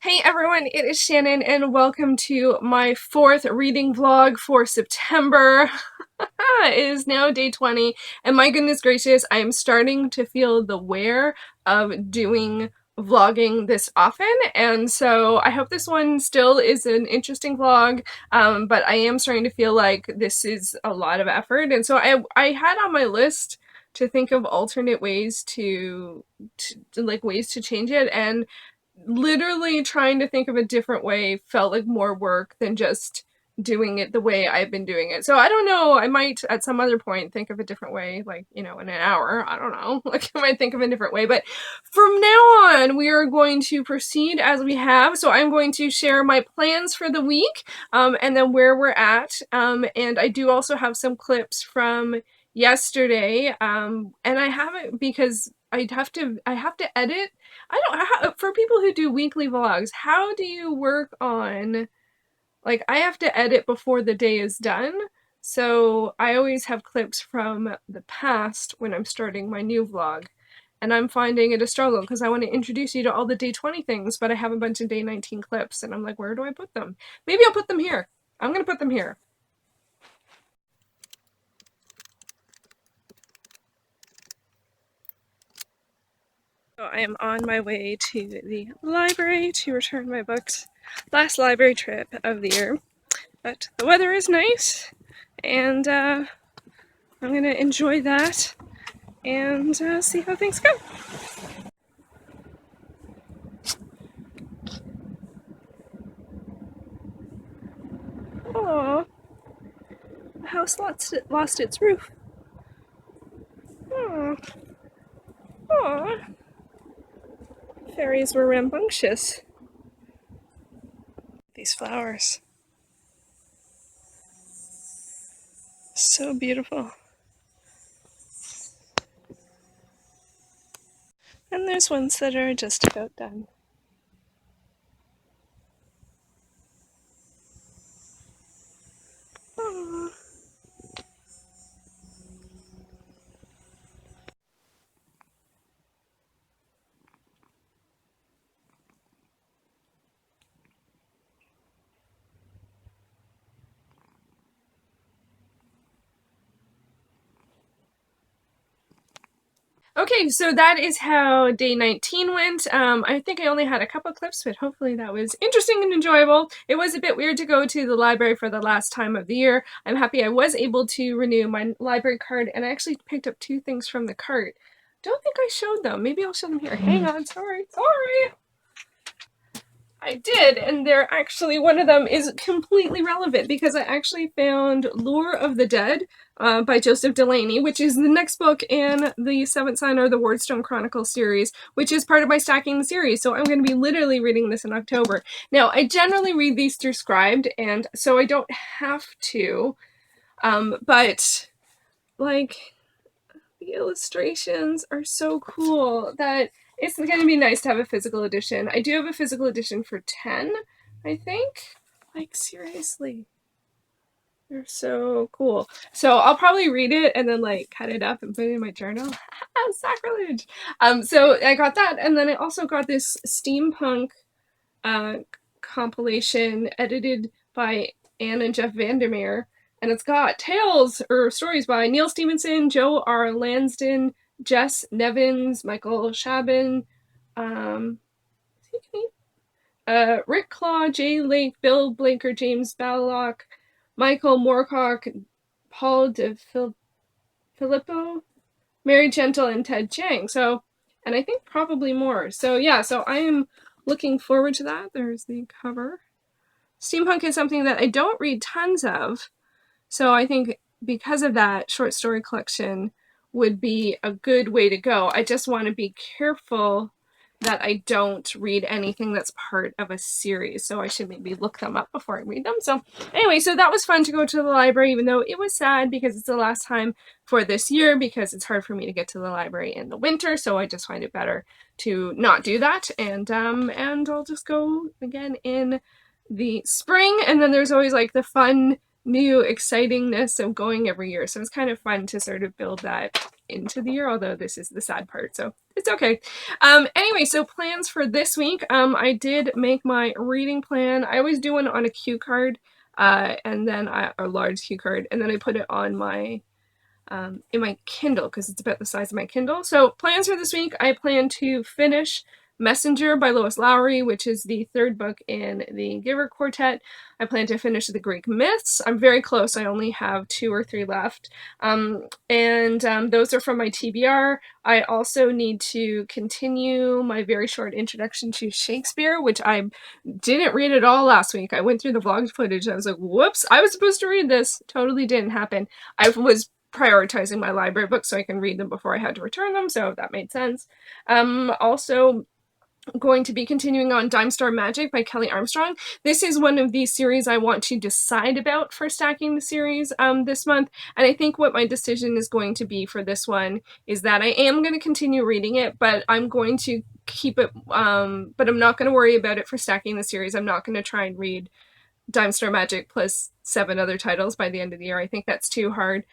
Hey everyone, it is Shannon and welcome to my fourth reading vlog for September. It is now day 20 and my goodness gracious, I am starting to feel the wear of doing vlogging this often, and so I hope this one still is an interesting vlog, but I am starting to feel like this is a lot of effort, and so I had on my list to think of alternate ways to ways to change it, and literally trying to think of a different way felt like more work than just doing it the way I've been doing it. So I don't know, I might at some other point think of a different way, like, you know, in an hour, I don't know, like I might think of a different way, but from now on we are going to proceed as we have. So I'm going to share my plans for the week, and then where we're at, and I do also have some clips from yesterday, and I haven't, because I have to edit. I don't, for people who do weekly vlogs, how do you work on, like, I have to edit before the day is done, so I always have clips from the past when I'm starting my new vlog, and I'm finding it a struggle because I want to introduce you to all the day 20 things, but I have a bunch of day 19 clips, and I'm like, where do I put them? Maybe I'll put them here. I'm gonna put them here. So I am on my way to the library to return my books. Last library trip of the year. But the weather is nice, and I'm going to enjoy that and see how things go. Aww, the house lost its roof. Aww. Aww. Fairies were rambunctious. These flowers. So beautiful. And there's ones that are just about done. Aww. Okay, so that is how day 19 went. I think I only had a couple clips, but hopefully that was interesting and enjoyable. It was a bit weird to go to the library for the last time of the year. I'm happy I was able to renew my library card, and I actually picked up two things from the cart. Don't think I showed them. Maybe I'll show them here. Hang on, sorry. I did, and they're actually, one of them is completely relevant because I actually found Lure of the Dead by Joseph Delaney, which is the next book in the Seventh Son or the Wardstone Chronicles series, which is part of my Stacking the series, so I'm going to be literally reading this in October. Now, I generally read these through Scribed, and so I don't have to, but, like, the illustrations are so cool that it's going to be nice to have a physical edition. I do have a physical edition for 10, I think. Like, seriously. They're so cool. So I'll probably read it and then, like, cut it up and put it in my journal. Sacrilege! So I got that, and then I also got this Steampunk compilation edited by Anne and Jeff VanDermeer, and it's got tales or stories by Neil Stevenson, Joe R. Lansden, Jess Nevins, Michael Chabin, Rick Claw, Jay Lake, Bill Blinker, James Ballock, Michael Moorcock, Paul de Filippo, Mary Gentle, and Ted Chiang. So, and I think probably more. So yeah, so I am looking forward to that. There's the cover. Steampunk is something that I don't read tons of, so I think because of that, short story collection would be a good way to go. I just want to be careful that I don't read anything that's part of a series, so I should maybe look them up before I read them. So anyway, so that was fun to go to the library, even though it was sad because it's the last time for this year, because it's hard for me to get to the library in the winter, so I just find it better to not do that, and I'll just go again in the spring. And then there's always like the fun new excitingness of going every year. So it's kind of fun to sort of build that into the year, although this is the sad part, so it's okay. Anyway, so plans for this week. I did make my reading plan. I always do one on a cue card, and then a large cue card, and then I put it on my in my Kindle because it's about the size of my Kindle. So plans for this week, I plan to finish Messenger by Lois Lowry, which is the third book in the Giver Quartet. I plan to finish the Greek myths. I'm very close. I only have 2 or 3 left. Those are from my TBR. I also need to continue my very short introduction to Shakespeare, which I didn't read at all last week. I went through the vlog footage and I was like, whoops, I was supposed to read this. Totally didn't happen. I was prioritizing my library books so I can read them before I had to return them, so that made sense. Also going to be continuing on Dime Store Magic by Kelly Armstrong. This is one of these series I want to decide about for stacking the series this month, and I think what my decision is going to be for this one is that I am going to continue reading it, but I'm going to keep it, but I'm not going to worry about it for stacking the series. I'm not going to try and read Dime Store Magic plus 7 other titles by the end of the year. I think that's too hard.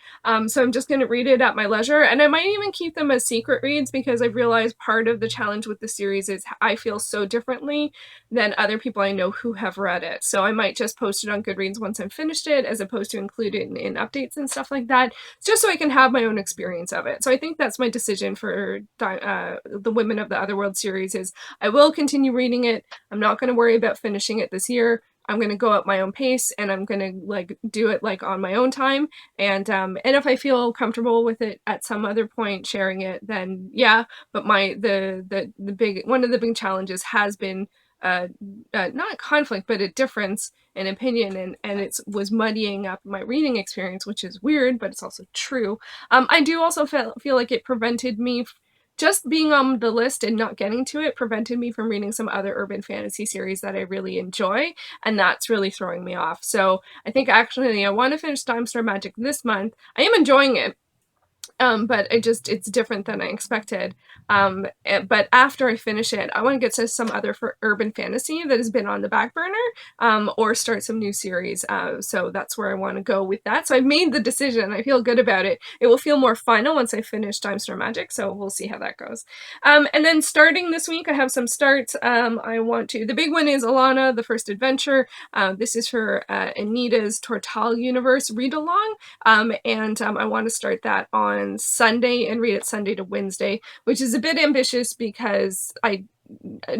So I'm just going to read it at my leisure, and I might even keep them as secret reads because I've realized part of the challenge with the series is I feel so differently than other people I know who have read it. So I might just post it on Goodreads once I've finished it as opposed to include it in updates and stuff like that, just so I can have my own experience of it. So I think that's my decision for the Women of the Otherworld series is I will continue reading it. I'm not going to worry about finishing it this year. I'm going to go at my own pace and I'm going to like do it like on my own time. And if I feel comfortable with it at some other point sharing it, then yeah. But the big, one of the big challenges has been not conflict, but a difference in opinion, and it was muddying up my reading experience, which is weird, but it's also true. I do also feel like it prevented me just being on the list and not getting to it prevented me from reading some other urban fantasy series that I really enjoy, and that's really throwing me off. So I think actually I want to finish Dime Store Magic this month. I am enjoying it, but it's different than I expected. But after I finish it, I want to get to some other for urban fantasy that has been on the back burner, or start some new series. So that's where I want to go with that. So I've made the decision. I feel good about it. It will feel more final once I finish Dime Store Magic, so we'll see how that goes. And then starting this week, I have some starts. The big one is Alana, the First Adventure. This is for Anita's Tortal Universe read-along, and I want to start that on Sunday and read it Sunday to Wednesday, which is a bit ambitious because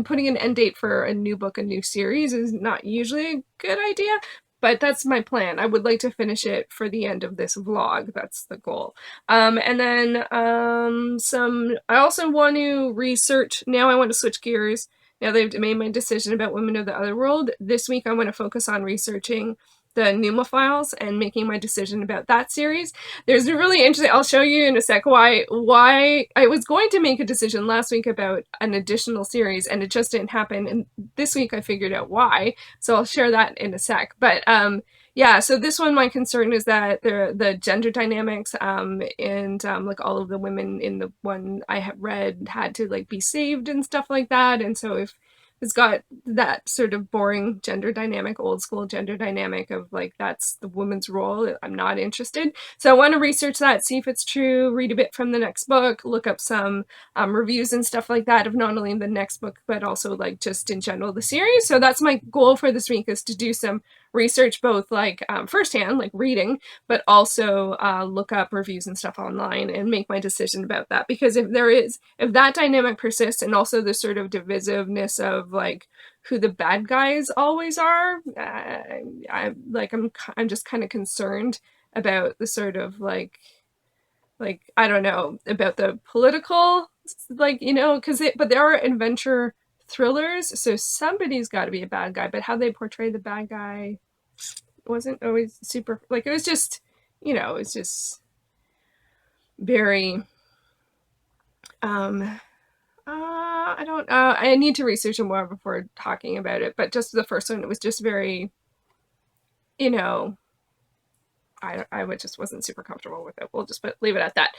putting an end date for a new book, a new series is not usually a good idea, but that's my plan. I would like to finish it for the end of this vlog. That's the goal. And then I also want to research. Now I want to switch gears. Now they've made my decision about Women of the Otherworld. This week I want to focus on researching the Pneuma Files and making my decision about that series. There's a really interesting, I'll show you in a sec why I was going to make a decision last week about an additional series and it just didn't happen, and this week I figured out why, so I'll share that in a sec. But yeah, so this one, my concern is that the gender dynamics and like all of the women in the one I have read had to like be saved and stuff like that, and so if it's got that sort of boring gender dynamic, old school gender dynamic of like that's the woman's role, I'm not interested. So I want to research that, see if it's true, read a bit from the next book, look up some reviews and stuff like that of not only the next book but also like just in general the series. So that's my goal for this week, is to do some research, both like firsthand, like reading, but also look up reviews and stuff online and make my decision about that. Because if that dynamic persists, and also the sort of divisiveness of like who the bad guys always are, I'm just kind of concerned about the sort of like I don't know about the political, like, you know, but there are adventure thrillers, so somebody's got to be a bad guy, but how they portray the bad guy wasn't always super, like, it was just, you know, it's just very I need to research it more before talking about it, but just the first one, it was just very, you know, just wasn't super comfortable with it. We'll just leave it at that.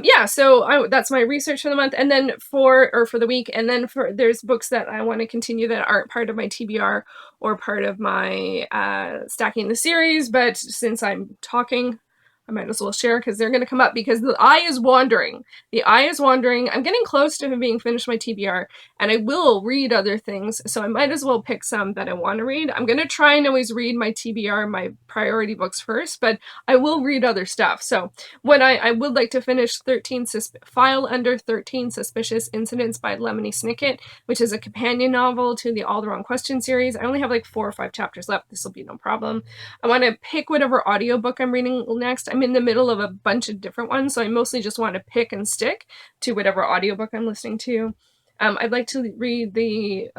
Yeah, so that's my research for the month, and then for the week, and then there's books that I want to continue that aren't part of my TBR or part of my stacking the series, but since I'm talking, I might as well share because they're going to come up because the eye is wandering. The eye is wandering. I'm getting close to being finished my TBR, and I will read other things, so I might as well pick some that I want to read. I'm going to try and always read my TBR, my priority books first, but I will read other stuff. So what I would like to finish File Under 13 Suspicious Incidents by Lemony Snicket, which is a companion novel to the All the Wrong Questions series. I only have like 4 or 5 chapters left. This will be no problem. I want to pick whatever audiobook I'm reading next. I'm in the middle of a bunch of different ones, so I mostly just want to pick and stick to whatever audiobook I'm listening to. I'd like to read the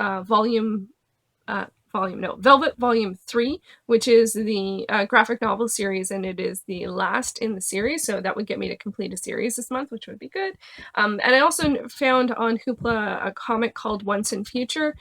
Velvet Volume 3, which is the graphic novel series, and it is the last in the series, so that would get me to complete a series this month, which would be good. And I also found on Hoopla a comic called Once and Future,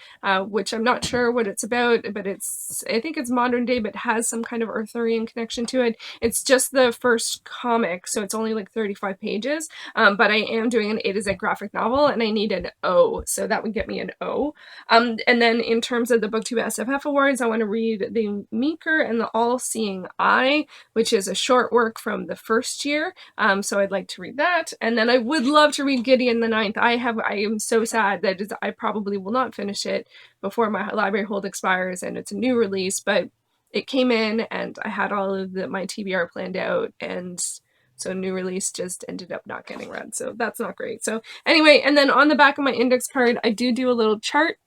which I'm not sure what it's about, but I think it's modern day, but has some kind of Arthurian connection to it. It's just the first comic, so it's only like 35 pages, but I am doing an A to Z graphic novel, and I need an O, so that would get me an O. And then in terms of the BookTube SFF Awards, I want to read The Meeker and the All-Seeing Eye, which is a short work from the first year, so I'd like to read that. And then I would love to read Gideon the Ninth. I am so sad that I probably will not finish it before my library hold expires, and it's a new release, but it came in and I had all of my TBR planned out, and so new release just ended up not getting read, so that's not great. So anyway, and then on the back of my index card, I do a little chart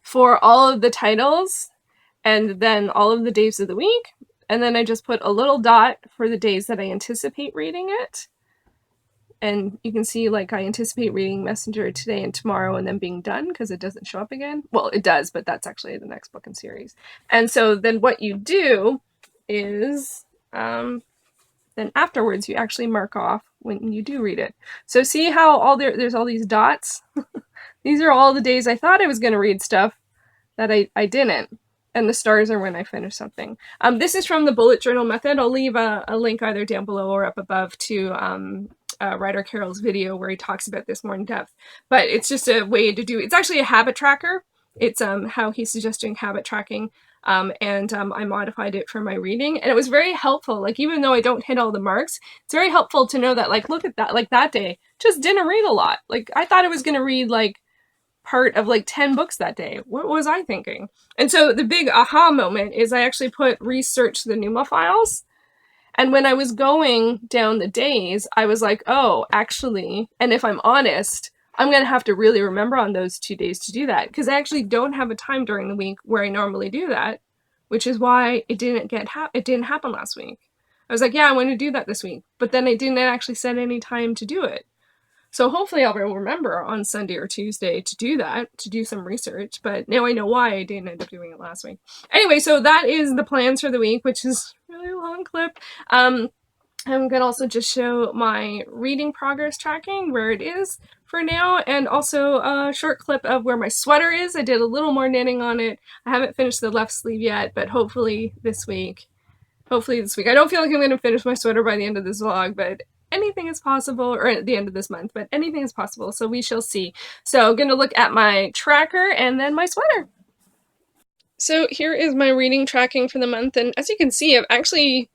for all of the titles and then all of the days of the week, and then I just put a little dot for the days that I anticipate reading it. And you can see, like, I anticipate reading Messenger today and tomorrow and then being done because it doesn't show up again. Well, it does, but that's actually the next book in series. And so then what you do is then afterwards you actually mark off when you do read it. So see how there's all these dots? These are all the days I thought I was going to read stuff that I didn't. And the stars are when I finish something. This is from the bullet journal method. I'll leave a link either down below or up above to Ryder Carroll's video where he talks about this more in depth. But it's just a way to do, it's actually a habit tracker. It's how he's suggesting habit tracking. And I modified it for my reading, and it was very helpful. Like, even though I don't hit all the marks, it's very helpful to know that, like, look at that, like that day, just didn't read a lot. Like, I thought I was going to read like part of like 10 books that day. What was I thinking? And so the big aha moment is I actually put research the Numa files. And when I was going down the days, I was like, oh, actually, and if I'm honest, I'm going to have to really remember on those 2 days to do that, because I actually don't have a time during the week where I normally do that, which is why it didn't happen last week. I was like, yeah, I want to do that this week, but then I didn't actually set any time to do it. So hopefully I'll remember on Sunday or Tuesday to do that, to do some research, but now I know why I didn't end up doing it last week. Anyway, so that is the plans for the week, which is a really long clip. I'm going to also just show my reading progress tracking, where it is for now, and also a short clip of where my sweater is. I did a little more knitting on it. I haven't finished the left sleeve yet, but hopefully this week. I don't feel like I'm going to finish my sweater by the end of this vlog, but anything is possible, or at the end of this month, but anything is possible, so we shall see. So I'm going to look at my tracker and then my sweater. So here is my reading tracking for the month, and as you can see, I've actually,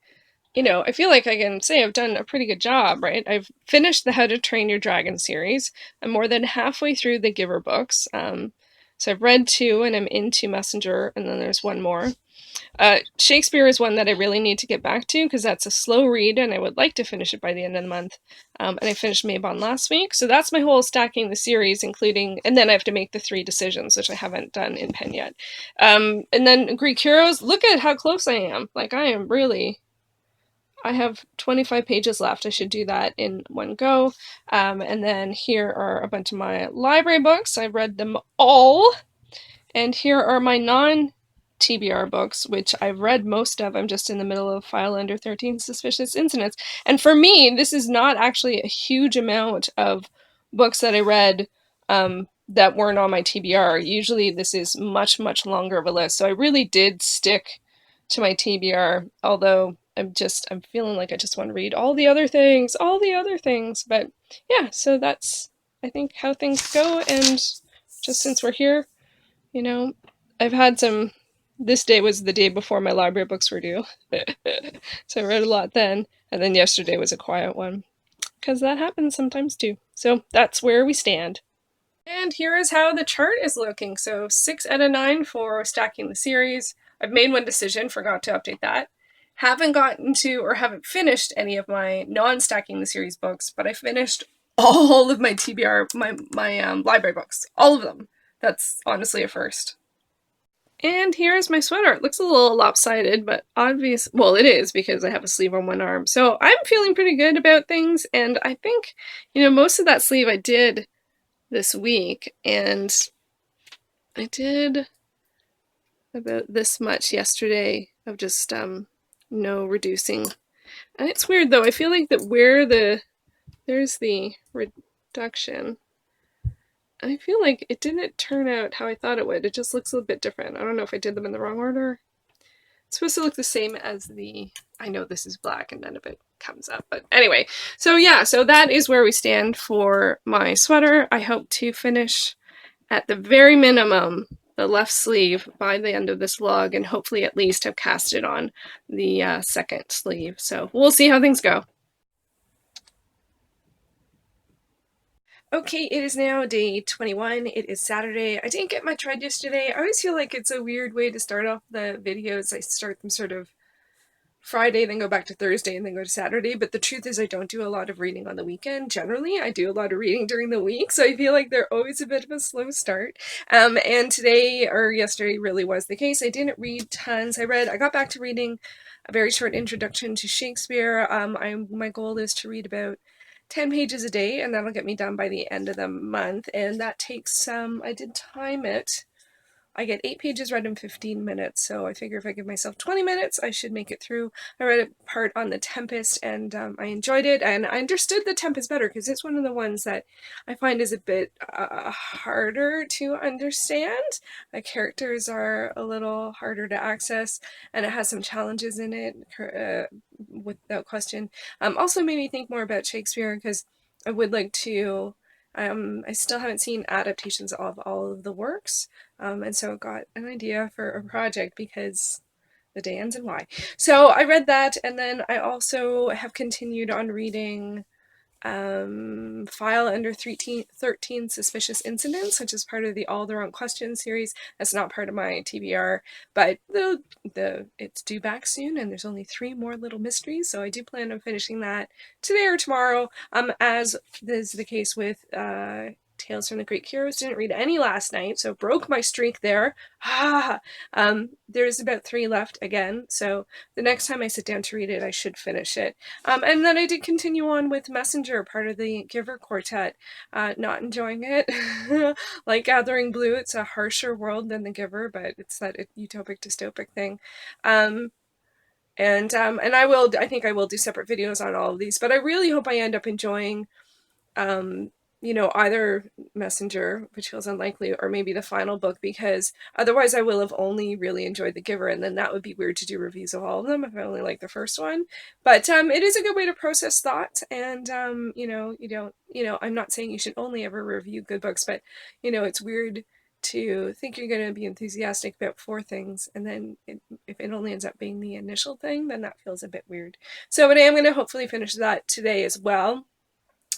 I feel like I can say I've done a pretty good job, right? I've finished the How to Train Your Dragon series. I'm more than halfway through the Giver books. So I've read 2 and I'm into Messenger, and then there's 1 more. Shakespeare is one that I really need to get back to because that's a slow read and I would like to finish it by the end of the month. And I finished Mabon last week, so that's my whole stacking the series, including, and then I have to make the 3 decisions, which I haven't done in pen yet. And then Greek Heroes, look at how close I am. Like, I have 25 pages left. I should do that in one go. And then here are a bunch of my library books. I've read them all. And here are my non-TBR books, which I've read most of. I'm just in the middle of File Under 13 Suspicious Incidents. And for me, this is not actually a huge amount of books that I read that weren't on my TBR. Usually this is much, much longer of a list. So I really did stick to my TBR, although I'm feeling like I just want to read all the other things, but yeah, so that's, I think, how things go. And just since we're here, you know, I've had some, this day was the day before my library books were due, so I read a lot then, and then yesterday was a quiet one, because that happens sometimes too. So that's where we stand. And here is how the chart is looking. So 6 out of 9 for stacking the series. I've made one decision, forgot to update that. Haven't gotten to or haven't finished any of my non-stacking the series books, but I finished all of my TBR, my library books, all of them. That's honestly a first. And here's my sweater. It looks a little lopsided, but obvious. Well, it is because I have a sleeve on one arm. So I'm feeling pretty good about things, and I think, most of that sleeve I did this week, and I did about this much yesterday of just no reducing. And it's weird though, I feel like that where there's the reduction, I feel like it didn't turn out how I thought it would. It just looks a little bit different. I don't know if I did them in the wrong order. It's supposed to look the same as the, I know this is black and none of it comes up, but anyway. So yeah, so that is where we stand for my sweater. I hope to finish at the very minimum the left sleeve by the end of this vlog, and hopefully at least have casted on the second sleeve. So we'll see how things go. Okay, it is now day 21. It is Saturday. I didn't get much read yesterday. I always feel like it's a weird way to start off the videos. I start them sort of Friday, then go back to Thursday, and then go to Saturday. But the truth is I don't do a lot of reading on the weekend. Generally, I do a lot of reading during the week, so I feel like they're always a bit of a slow start. And today, or yesterday, really was the case. I didn't read tons. I got back to reading a very short introduction to Shakespeare. My goal is to read about 10 pages a day, and that'll get me done by the end of the month. And that takes, I did time it. I get 8 pages read in 15 minutes, so I figure if I give myself 20 minutes, I should make it through. I read a part on The Tempest, and I enjoyed it, and I understood The Tempest better, because it's one of the ones that I find is a bit harder to understand. The characters are a little harder to access, and it has some challenges in it, without question. Also made me think more about Shakespeare, because I would like to... I still haven't seen adaptations of all of the works, and so I got an idea for a project because the Dans and why. So I read that, and then I also have continued on reading File Under 13 Suspicious Incidents, which is part of the All the Wrong Questions series. That's not part of my TBR, but it's due back soon, and there's only 3 more little mysteries, so I do plan on finishing that today or tomorrow, as is the case with Tales from the Great Heroes. Didn't read any last night, so broke my streak there. There's about 3 left again, so the next time I sit down to read it, I should finish it. And then I did continue on with Messenger, part of the Giver Quartet. Not enjoying it. Like Gathering Blue, it's a harsher world than the Giver, but it's that utopic dystopic thing. And I think I will do separate videos on all of these, but I really hope I end up enjoying either Messenger, which feels unlikely, or maybe the final book, because otherwise I will have only really enjoyed The Giver, and then that would be weird to do reviews of all of them if I only like the first one. But it is a good way to process thought, and I'm not saying you should only ever review good books, but it's weird to think you're going to be enthusiastic about 4 things, and then if it only ends up being the initial thing, then that feels a bit weird. So I am going to hopefully finish that today as well.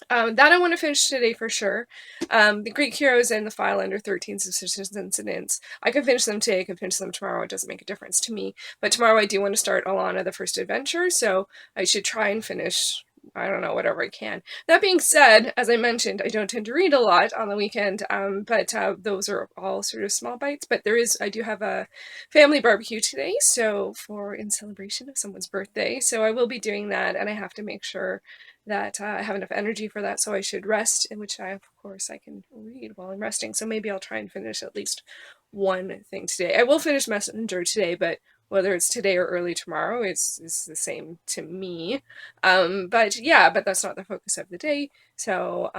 That I want to finish today for sure. The Greek Heroes and the File Under 13 Suspicious Incidents. I could finish them today, I could finish them tomorrow, it doesn't make a difference to me. But tomorrow I do want to start Alana, the First Adventure, so I should try and finish, I don't know, whatever I can. That being said, as I mentioned, I don't tend to read a lot on the weekend, but those are all sort of small bites. But I do have a family barbecue today, so in celebration of someone's birthday, so I will be doing that, and I have to make sure that I have enough energy for that, so I should rest, in which of course I can read while I'm resting, so maybe I'll try and finish at least one thing today. I will finish Messenger today, but whether it's today or early tomorrow, it's the same to me. But that's not the focus of the day, so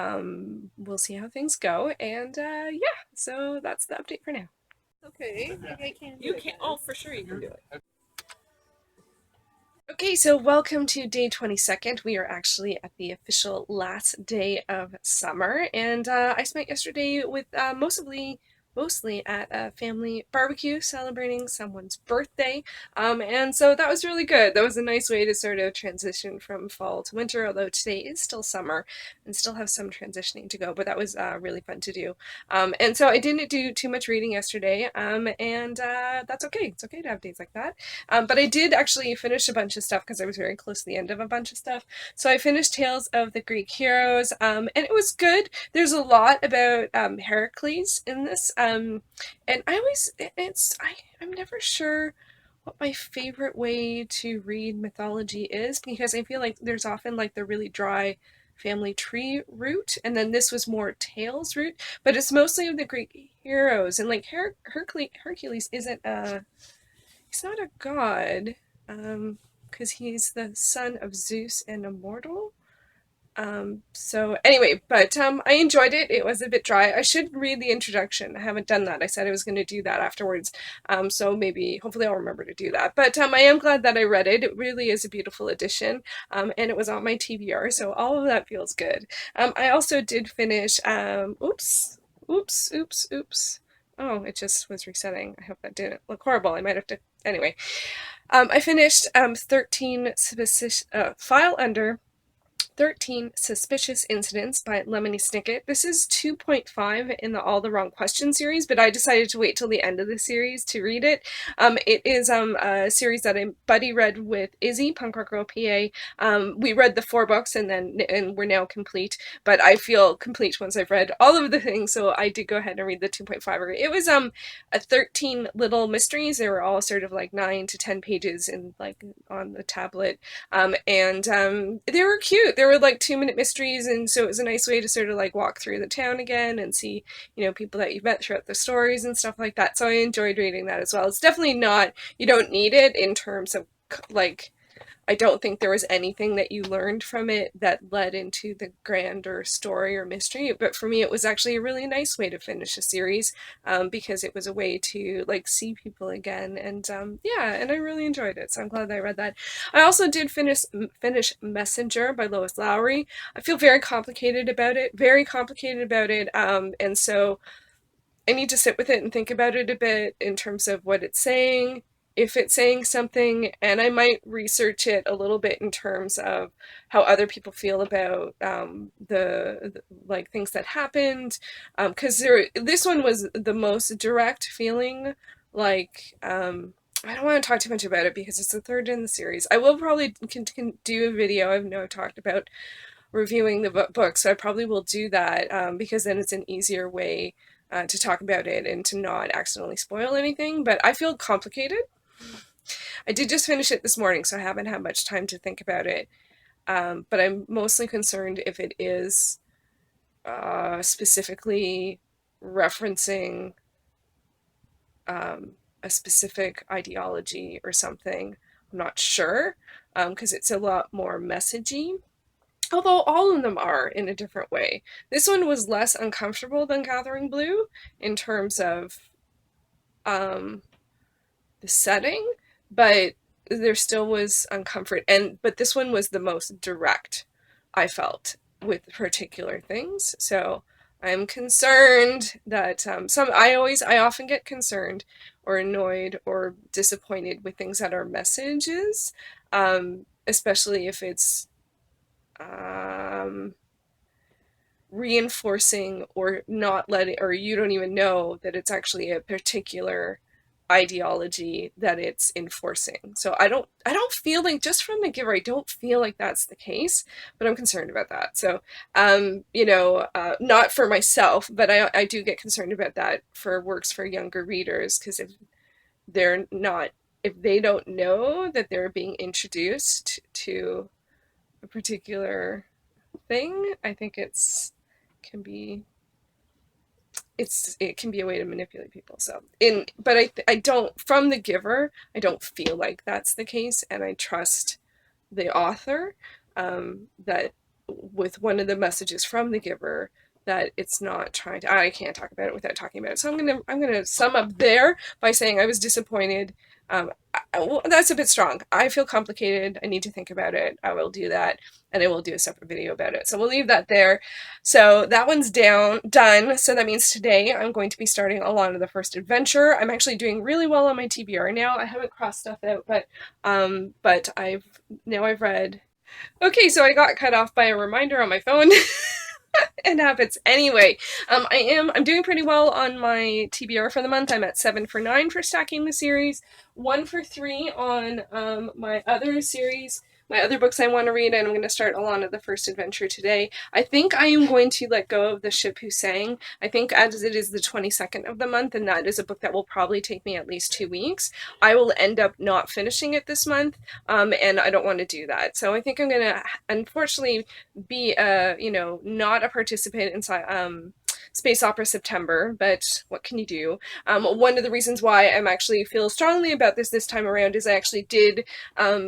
we'll see how things go, and so that's the update for now. Okay, I can. You can. Oh, for sure you can do it. Okay, so welcome to day 22nd. We are actually at the official last day of summer, and I spent yesterday with mostly at a family barbecue celebrating someone's birthday, and so that was really good. That was a nice way to sort of transition from fall to winter, although today is still summer and still have some transitioning to go, but that was really fun to do. And so I didn't do too much reading yesterday, and that's okay. It's okay to have days like that. But I did actually finish a bunch of stuff because I was very close to the end of a bunch of stuff. So I finished Tales of the Greek Heroes, and it was good. There's a lot about Heracles in this, and I'm never sure what my favorite way to read mythology is, because I feel like there's often like the really dry family tree route, and then this was more tales route, but it's mostly of the Greek heroes, and like Hercules isn't a he's not a god, because he's the son of Zeus and immortal. So anyway, but I enjoyed it. It was a bit dry. I should read the introduction. I haven't done that. I said I was going to do that afterwards. So maybe, hopefully, I'll remember to do that. But I am glad that I read it. It really is a beautiful edition, and it was on my TBR, so all of that feels good. I also did finish. Oops. Oh, it just was resetting. I hope that didn't look horrible. I might have to. Anyway, I finished 13 File Under 13 Suspicious Incidents by Lemony Snicket. This is 2.5 in the All the Wrong Questions series, but I decided to wait till the end of the series to read it. It is a series that a buddy read with Izzy, Punk Rock Girl PA. We read the 4 books and we're now complete, but I feel complete once I've read all of the things, so I did go ahead and read the 2.5. It was a 13 little mysteries. They were all sort of like 9 to 10 pages in like on the tablet, and they were cute. They were like 2-minute mysteries, and so it was a nice way to sort of like walk through the town again and see, people that you've met throughout the stories and stuff like that. So I enjoyed reading that as well. It's definitely not, you don't need it in terms of like, I don't think there was anything that you learned from it that led into the grander story or mystery, but for me it was actually a really nice way to finish a series, because it was a way to like see people again, and yeah, and I really enjoyed it, so I'm glad that I read that. I also did finish Messenger by Lois Lowry. I feel very complicated about it, and so I need to sit with it and think about it a bit in terms of what it's saying, if it's saying something, and I might research it a little bit in terms of how other people feel about the like things that happened, because this one was the most direct feeling. Like, I don't want to talk too much about it because it's the third in the series. I will probably can do a video. I know I've talked about reviewing the book, so I probably will do that, because then it's an easier way to talk about it and to not accidentally spoil anything. But I feel complicated. I did just finish it this morning, so I haven't had much time to think about it. But I'm mostly concerned if it is specifically referencing a specific ideology or something. I'm not sure, because it's a lot more messagey. Although all of them are in a different way. This one was less uncomfortable than Gathering Blue in terms of the setting, but there still was uncomfort. But this one was the most direct, I felt, with particular things. So I'm concerned that I often get concerned or annoyed or disappointed with things that are messages, especially if it's reinforcing or not letting, or you don't even know that it's actually a particular ideology that it's enforcing. So I don't feel like, just from the giver, I don't feel like that's the case, but I'm concerned about that. So not for myself, but I do get concerned about that for works for younger readers, because they're not if they don't know that they're being introduced to a particular thing, I think can be it can be a way to manipulate people. So but I don't, from the giver, I don't feel like that's the case, and I trust the author, that with one of the messages from the giver, that it's not trying to, I can't talk about it without talking about it. So I'm gonna sum up there by saying I was disappointed. Well, that's a bit strong. I feel complicated. I need to think about it. I will do that, and I will do a separate video about it. So we'll leave that there. So that one's done. So that means today I'm going to be starting Alana the First Adventure. I'm actually doing really well on my TBR now. I haven't crossed stuff out, but I've read. Okay, so I got cut off by a reminder on my phone. It happens anyway. I'm doing pretty well on my TBR for the month. I'm at 7 for 9 for stacking the series, 1 for 3 on my other series, my other books I want to read, and I'm going to start Alana the First Adventure today. I think I am going to let go of The Ship Who Sang. I think as it is the 22nd of the month, and that is a book that will probably take me at least 2 weeks, I will end up not finishing it this month, and I don't want to do that. So I think I'm going to, unfortunately, be not a participant in Space Opera September, but what can you do? One of the reasons why I'm actually feel strongly about this time around is I actually did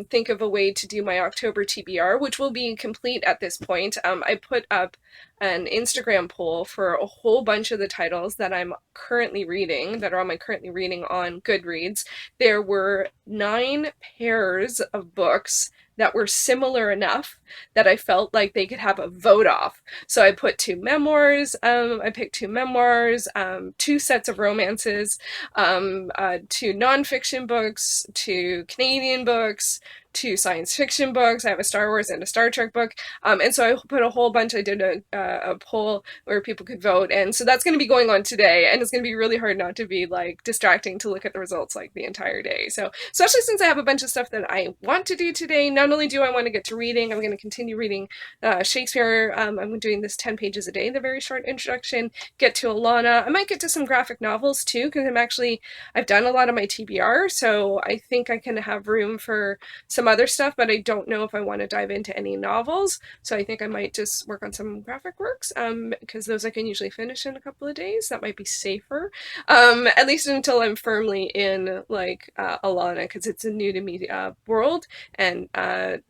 think of a way to do my October TBR, which will be complete at this point. I put up an Instagram poll for a whole bunch of the titles that I'm currently reading, that are on my currently reading on Goodreads. There were 9 pairs of books that were similar enough that I felt like they could have a vote off. So I put 2 memoirs, I picked 2 memoirs, 2 sets of romances, 2 nonfiction books, 2 Canadian books, 2 science fiction books. I have a Star Wars and a Star Trek book. And so I put a whole bunch, I did a poll where people could vote. And so that's going to be going on today. And it's going to be really hard not to be like distracting to look at the results like the entire day. So especially since I have a bunch of stuff that I want to do today, not only do I want to get to reading, I'm going to continue reading Shakespeare. I'm doing this 10 pages a day, the very short introduction, get to Alana. I might get to some graphic novels too, because I've done a lot of my TBR. So I think I can have room for some other stuff, but I don't know if I want to dive into any novels. So I think I might just work on some graphic works, because those I can usually finish in a couple of days. That might be safer, at least until I'm firmly in Alana, because it's a new to me world and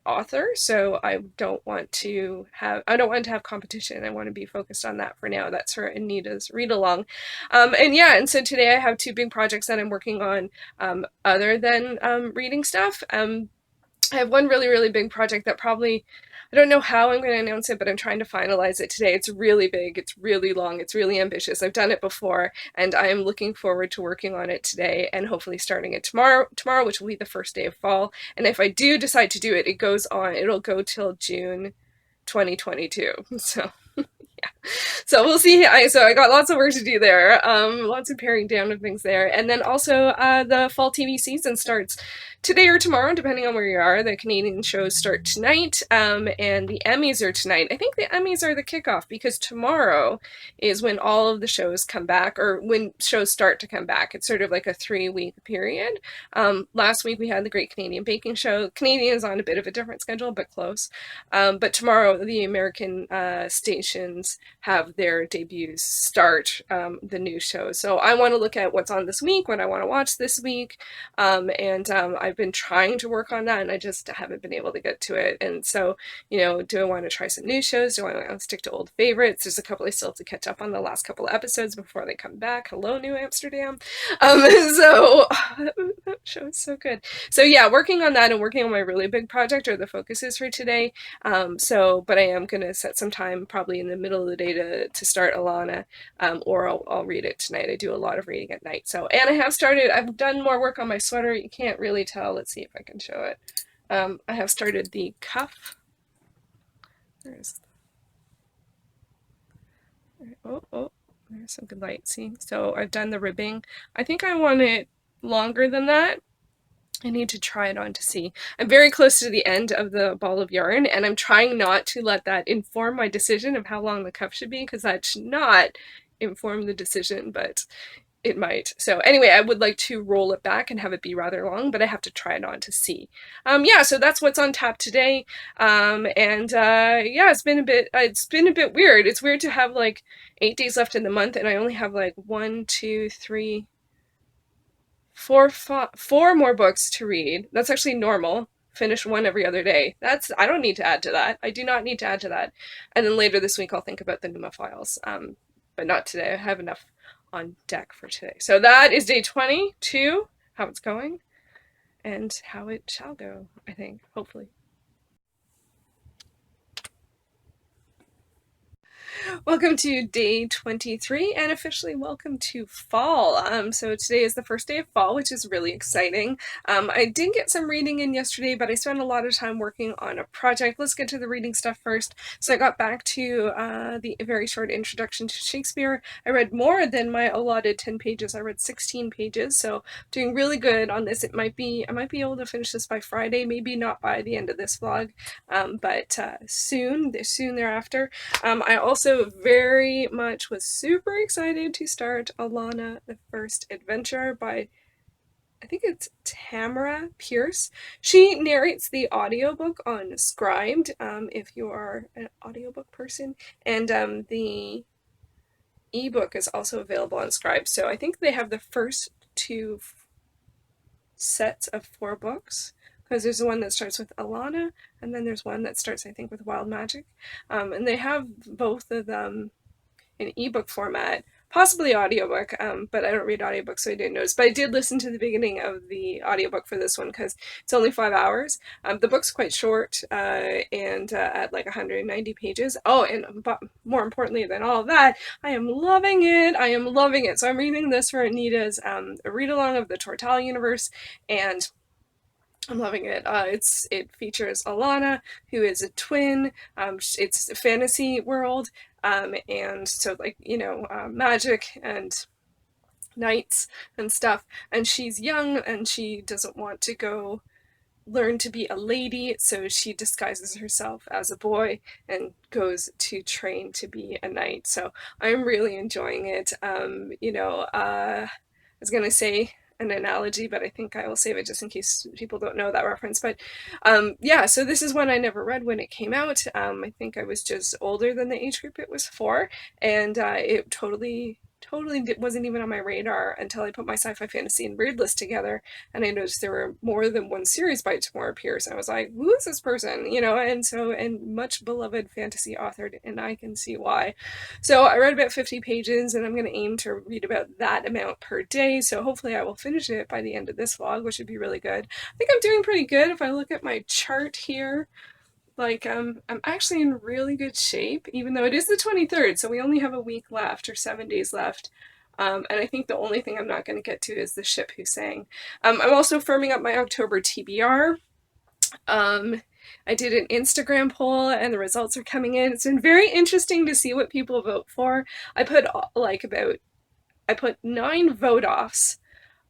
author. So I don't want to have competition. I want to be focused on that for now. That's for Anita's read along, and so today I have 2 big projects that I'm working on, other than reading stuff. I have one really, really big project that probably, I don't know how I'm going to announce it, but I'm trying to finalize it today. It's really big, it's really long, it's really ambitious. I've done it before, and I am looking forward to working on it today and hopefully starting it tomorrow, which will be the first day of fall. And if I do decide to do it, it'll go till June 2022. So yeah. So we'll see. I got lots of work to do there. Lots of paring down of things there. And then also the fall TV season starts today or tomorrow, depending on where you are. The Canadian shows start tonight, and the Emmys are tonight. I think the Emmys are the kickoff, because tomorrow is when all of the shows come back, or when shows start to come back. It's sort of like a 3-week period. Last week we had the Great Canadian Baking Show. Canadian is on a bit of a different schedule, but close. But tomorrow the American stations have their debuts start the new shows. So I want to look at what's on this week, what I want to watch this week, and I've been trying to work on that, and I just haven't been able to get to it. And so, do I want to try some new shows? Do I want to stick to old favorites? There's a couple I still have to catch up on the last couple of episodes before they come back. Hello, New Amsterdam. So that show is so good. So yeah, working on that and working on my really big project are the focuses for today. But I am going to set some time probably in the middle of the day to start Alana, or I'll read it tonight. I do a lot of reading at night. So, and I've done more work on my sweater. You can't really tell. Let's see if I can show it. I have started the cuff. There's some good light. See? So I've done the ribbing. I think I want it longer than that. I need to try it on to see. I'm very close to the end of the ball of yarn, and I'm trying not to let that inform my decision of how long the cuff should be, because that should not inform the decision, but it might. So anyway, I would like to roll it back and have it be rather long, but I have to try it on to see. So that's what's on tap today. It's been a bit weird. It's weird to have like 8 days left in the month, and I only have like 4 more books to read. That's actually normal finish one every other day. I don't need to add to that. I do not need to add to that. And then later this week I'll think about the Numa files. But not today. I have enough on deck for today. So that is day 22, how it's going, and how it shall go, I think, hopefully. Welcome to day 23 and officially welcome to fall. So today is the first day of fall, which is really exciting. I did get some reading in yesterday, but I spent a lot of time working on a project. Let's get to the reading stuff first. So I got back to the very short introduction to Shakespeare. I read more than my allotted 10 pages. I read 16 pages, so doing really good on this. I might be able to finish this by Friday, maybe not by the end of this vlog, but soon thereafter. I also very much was super excited to start Alana the First Adventure by, I think it's Tamara Pierce. She narrates the audiobook on Scribed, if you are an audiobook person, and the ebook is also available on Scribed. So I think they have the first two sets of 4 books, because there's the one that starts with Alana, and then there's one that starts, I think, with Wild Magic. And they have both of them in ebook format, possibly audiobook, but I don't read audiobooks, so I didn't notice. But I did listen to the beginning of the audiobook for this one because it's only 5 hours. The book's quite short and at like 190 pages. Oh, and but more importantly than all of that, I am loving it. I am loving it. So I'm reading this for Anita's read-along of the Tortal universe, and I'm loving it. It features Alana, who is a twin. It's a fantasy world, and so like, you know, magic and knights and stuff. And she's young and she doesn't want to go learn to be a lady, so she disguises herself as a boy and goes to train to be a knight. So I'm really enjoying it. You know, I was gonna say an analogy, but I think I will save it just in case people don't know that reference. But yeah, so this is one I never read when it came out. I think I was just older than the age group it was for, and it totally wasn't even on my radar until I put my sci-fi fantasy and weird list together, and I noticed there were more than one series by Tamora Pierce. I was like, who is this person? You know, and much beloved fantasy author, and I can see why. So I read about 50 pages, and I'm going to aim to read about that amount per day, so hopefully I will finish it by the end of this vlog, which would be really good. I think I'm doing pretty good. If I look at my chart here, like, I'm actually in really good shape, even though it is the 23rd, so we only have a week left, or 7 days left. And I think the only thing I'm not going to get to is the ship who sang. I'm also firming up my October TBR. I did an Instagram poll and the results are coming in. It's been very interesting to see what people vote for. I put 9 vote-offs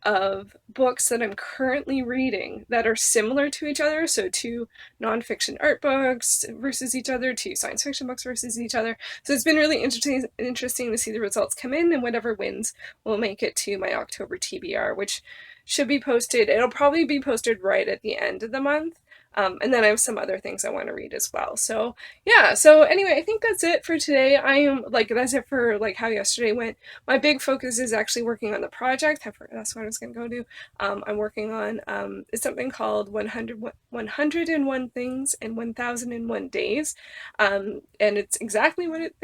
of books that I'm currently reading that are similar to each other. So 2 nonfiction art books versus each other, 2 science fiction books versus each other. So it's been really interesting to see the results come in, and whatever wins will make it to my October TBR, which should be posted. It'll probably be posted right at the end of the month. And then I have some other things I want to read as well. So yeah, so anyway, I think that's it for today. That's it for like how yesterday went. My big focus is actually working on the project. That's what I was going to go to. I'm working on it's something called 101 Things in 1001 Days. And it's exactly what it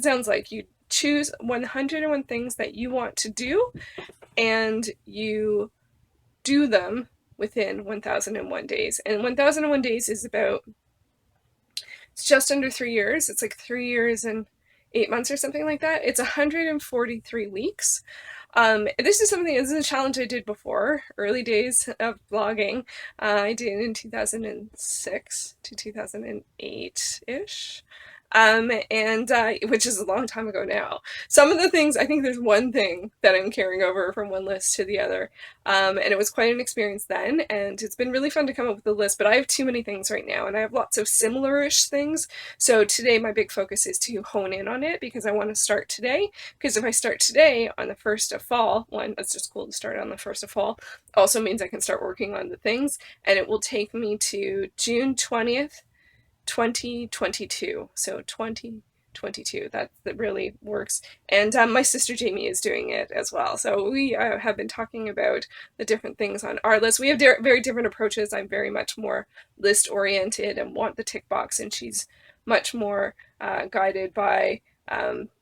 sounds like. You choose 101 things that you want to do, and you do them within 1001 days. And 1001 days is it's just under 3 years. It's like 3 years and 8 months or something like that. It's 143 weeks. This is a challenge I did before, early days of blogging. I did in 2006 to 2008-ish. Which is a long time ago now. Some of the things, I think there's one thing that I'm carrying over from one list to the other, and it was quite an experience then, and it's been really fun to come up with a list, but I have too many things right now, and I have lots of similar-ish things, so today my big focus is to hone in on it, because I want to start today, because if I start today on the 1st of fall, that's just cool to start on the 1st of fall, also means I can start working on the things, and it will take me to June 20th, 2022. So 22. That really works. And my sister Jamie is doing it as well. So we have been talking about the different things on our list. We have very different approaches. I'm very much more list oriented and want the tick box, and she's much more guided by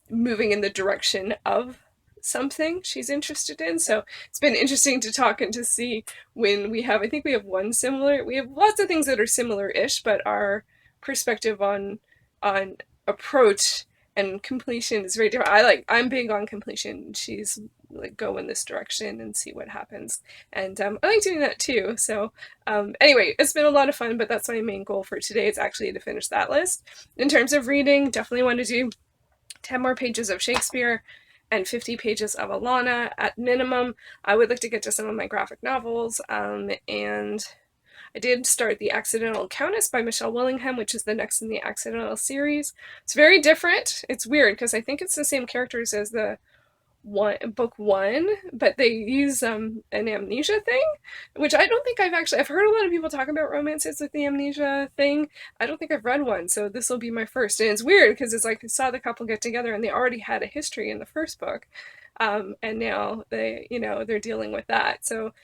moving in the direction of something she's interested in. So it's been interesting to talk and to see when I think we have we have lots of things that are similar-ish, but our perspective on approach and completion is very different. I'm big on completion. She's like, go in this direction and see what happens. And I like doing that too. So anyway, it's been a lot of fun, but that's my main goal for today. It's actually to finish that list. In terms of reading, definitely want to do 10 more pages of Shakespeare and 50 pages of Alana at minimum. I would like to get to some of my graphic novels, and I did start The Accidental Countess by Michelle Willingham, which is the next in the Accidental series. It's very different. It's weird because I think it's the same characters as the book one, but they use an amnesia thing, which I don't think I've heard a lot of people talk about romances with the amnesia thing. I don't think I've read one, so this will be my first. And it's weird because it's like I saw the couple get together and they already had a history in the first book, and now they're dealing with that. So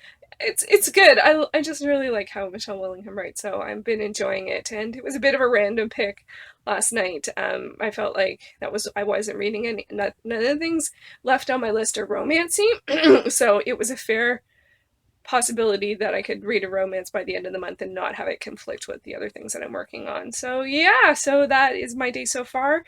it's good. I just really like how Michelle Willingham writes, so I've been enjoying it. And it was a bit of a random pick last night. I felt like I wasn't reading any, none of the things left on my list are romancy, so it was a fair possibility that I could read a romance by the end of the month and not have it conflict with the other things that I'm working on. So yeah, so that is my day so far.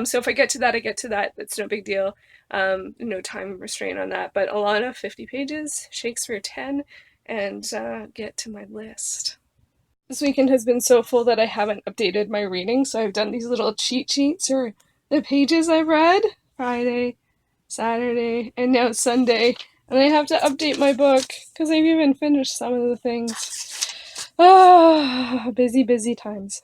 So if I get to that, I get to that. It's no big deal. No time restraint on that. But Alana, 50 pages, Shakespeare 10, and get to my list. This weekend has been so full that I haven't updated my reading, so I've done these little cheat sheets or the pages I've read Friday, Saturday, and now Sunday. And I have to update my book because I've even finished some of the things. Ah, busy times.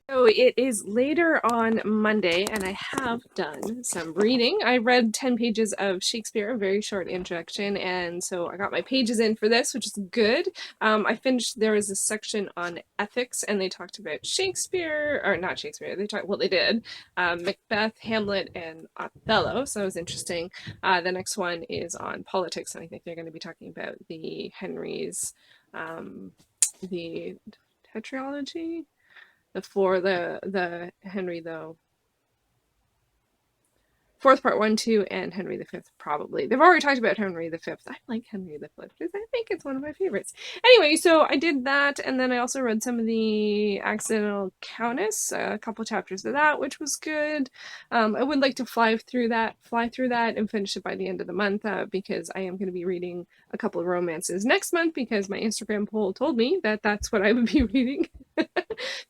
So it is later on Monday, and I have done some reading. I read 10 pages of Shakespeare, a very short introduction, and so I got my pages in for this, which is good. There was a section on ethics, and they talked about Shakespeare, or not Shakespeare, they did, Macbeth, Hamlet, and Othello, so that was interesting. The next one is on politics, and I think they're going to be talking about the Henry's, the tetralogy? The Henry though. Fourth part 1, 2, and Henry V, probably. They've already talked about Henry V. I like Henry V because I think it's one of my favorites. Anyway, so I did that, and then I also read some of the Accidental Countess, a couple chapters of that, which was good. I would like to fly through that and finish it by the end of the month, because I am going to be reading a couple of romances next month because my Instagram poll told me that that's what I would be reading.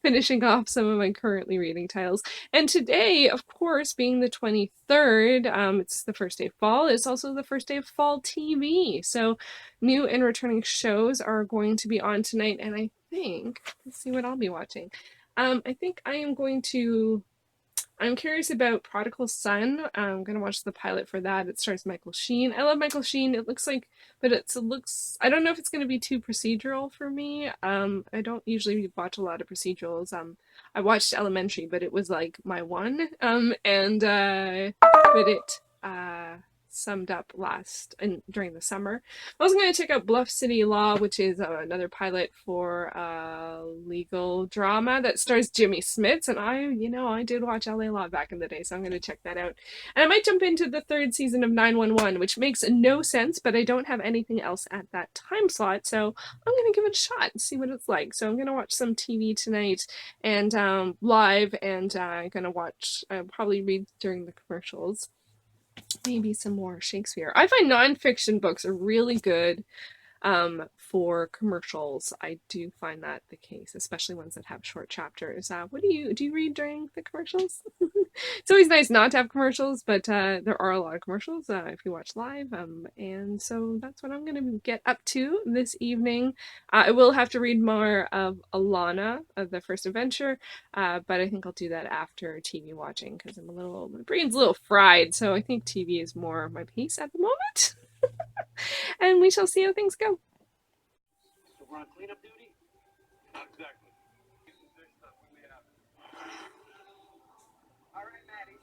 Finishing off some of my currently reading titles. And today, of course, being the 23rd, it's the first day of fall. It's also the first day of fall TV. So new and returning shows are going to be on tonight. And I think, let's see what I'll be watching. I think I am going to... I'm curious about Prodigal Son. I'm going to watch the pilot for that. It stars Michael Sheen. I love Michael Sheen. It looks like, but I don't know if it's going to be too procedural for me. I don't usually watch a lot of procedurals. I watched Elementary, but it was like my one. But it summed up during the summer. I was going to check out Bluff City Law, which is another pilot for legal drama that stars Jimmy Smits, and I did watch LA Law back in the day, so I'm going to check that out. And I might jump into the third season of 911, which makes no sense, but I don't have anything else at that time slot, so I'm going to give it a shot and see what it's like. So I'm going to watch some TV tonight and live, and I'm going to probably read during the commercials. Maybe some more Shakespeare. I find nonfiction books are really good for commercials. I do find that the case, especially ones that have short chapters. What do you read during the commercials? It's always nice not to have commercials, but there are a lot of commercials if you watch live. And so that's what I'm going to get up to this evening. I will have to read more of Alana, of the First Adventure, but I think I'll do that after TV watching because my brain's a little fried, so I think TV is more my pace at the moment. And we shall see how things go. So we're on cleanup duty? Not exactly. All right, Maddie.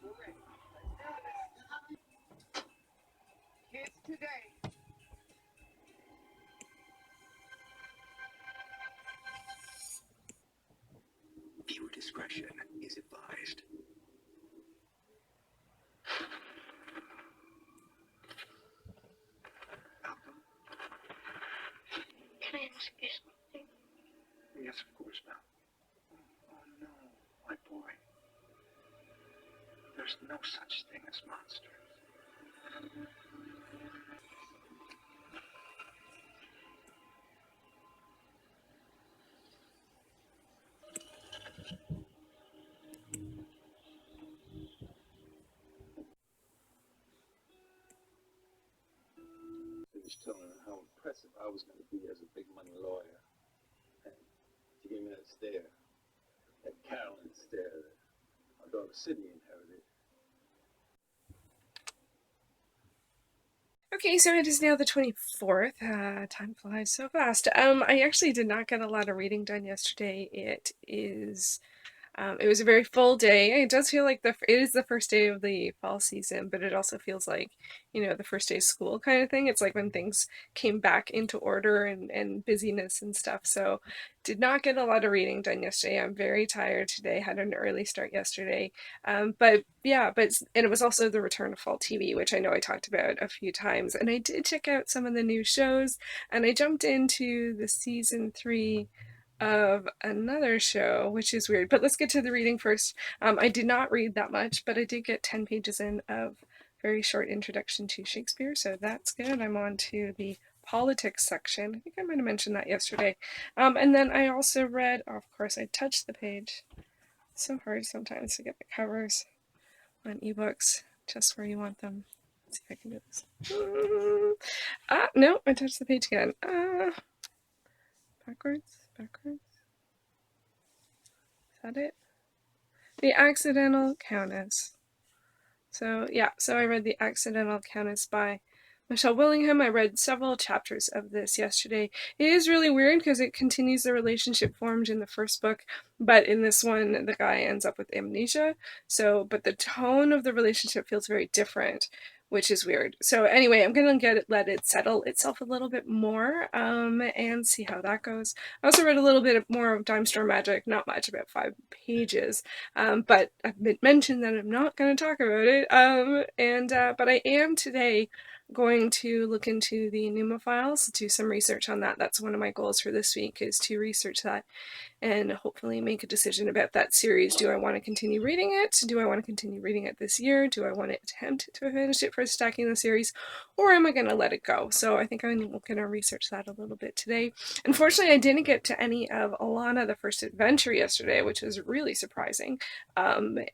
today. Viewer discretion is advised. Malcolm? Can I ask you something? Yes, of course, Malcolm. Oh no, my boy. There's no such thing as monsters. I was telling her how impressive I was going to be as a big money lawyer. And she gave me that stare, that Carolyn stare that our daughter Sydney inherited. Okay, so it is now the 24th. Time flies so fast. I actually did not get a lot of reading done yesterday. It was a very full day. It does feel like it is the first day of the fall season, but it also feels like, the first day of school kind of thing. It's like when things came back into order and busyness and stuff. So did not get a lot of reading done yesterday. I'm very tired today. Had an early start yesterday. But yeah, and it was also the return of fall TV, which I know I talked about a few times. And I did check out some of the new shows, and I jumped into the season 3 of another show, which is weird. But let's get to the reading first. I did not read that much, but I did get 10 pages in of very short introduction to Shakespeare, so that's good. I'm on to the politics section. I think I might have mentioned that yesterday. And then I also read, of course, I touched the page. It's so hard sometimes to get the covers on ebooks just where you want them. Let's see if I can do this. No, I touched the page again. Backwards. Is that it? The Accidental Countess. So I read The Accidental Countess by Michelle Willingham. I read several chapters of this yesterday. It is really weird because it continues the relationship formed in the first book, but in this one, the guy ends up with amnesia. But the tone of the relationship feels very different, which is weird. So anyway, I'm gonna let it settle itself a little bit more, and see how that goes. I also read a little bit more of Dime Store Magic, not much, about 5 pages, but I've mentioned that I'm not going to talk about it. But I am today going to look into the Numa files, do some research on that. That's one of my goals for this week, is to research that and hopefully make a decision about that series. Do I want to continue reading it? Do I want to continue reading it this year? Do I want to attempt to finish it for stacking the series? Or am I going to let it go? So I think I'm going to research that a little bit today. Unfortunately, I didn't get to any of Alana the First Adventure yesterday, which was really surprising. I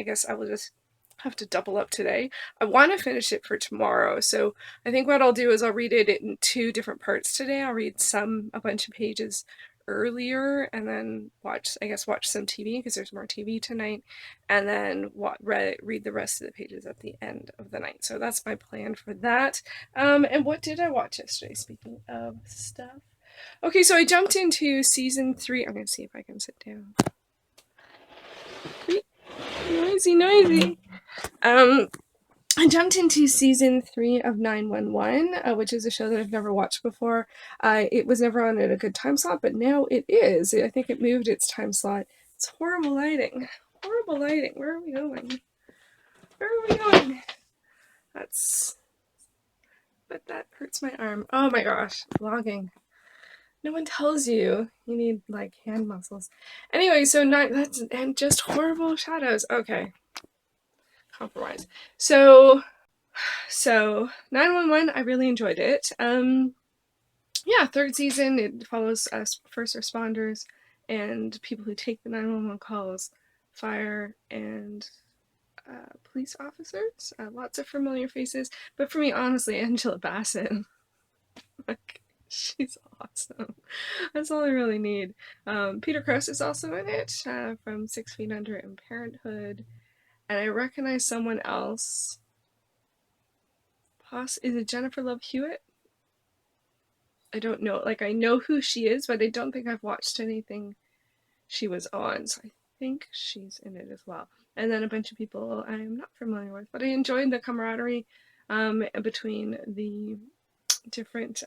guess I will just have to double up today. I want to finish it for tomorrow, so I think what I'll do is I'll read it in 2 different parts today. I'll read a bunch of pages earlier, and then watch some TV because there's more TV tonight, and then read the rest of the pages at the end of the night. So that's my plan for that. And what did I watch yesterday? Speaking of stuff. Okay, so I jumped into season 3. I'm gonna see if I can sit down. Noisy. I jumped into season 3 of 911, which is a show that I've never watched before. It was never on at a good time slot, but now it is. I think it moved its time slot. It's horrible lighting. Where are we going? But that hurts my arm. Oh my gosh, vlogging. No one tells you need like hand muscles. Anyway, and just horrible shadows. Okay. Compromise. So 911, I really enjoyed it. Yeah, 3rd season, it follows us first responders and people who take the 911 calls, fire and police officers. Lots of familiar faces, but for me, honestly, Angela Bassett, like, she's awesome. That's all I really need. Peter Krause is also in it, from 6 Feet Under and Parenthood, and I recognize someone else. Is it Jennifer Love Hewitt? I don't know. Like, I know who she is, but I don't think I've watched anything she was on, so I think she's in it as well. And then a bunch of people I'm not familiar with, but I enjoyed the camaraderie between the different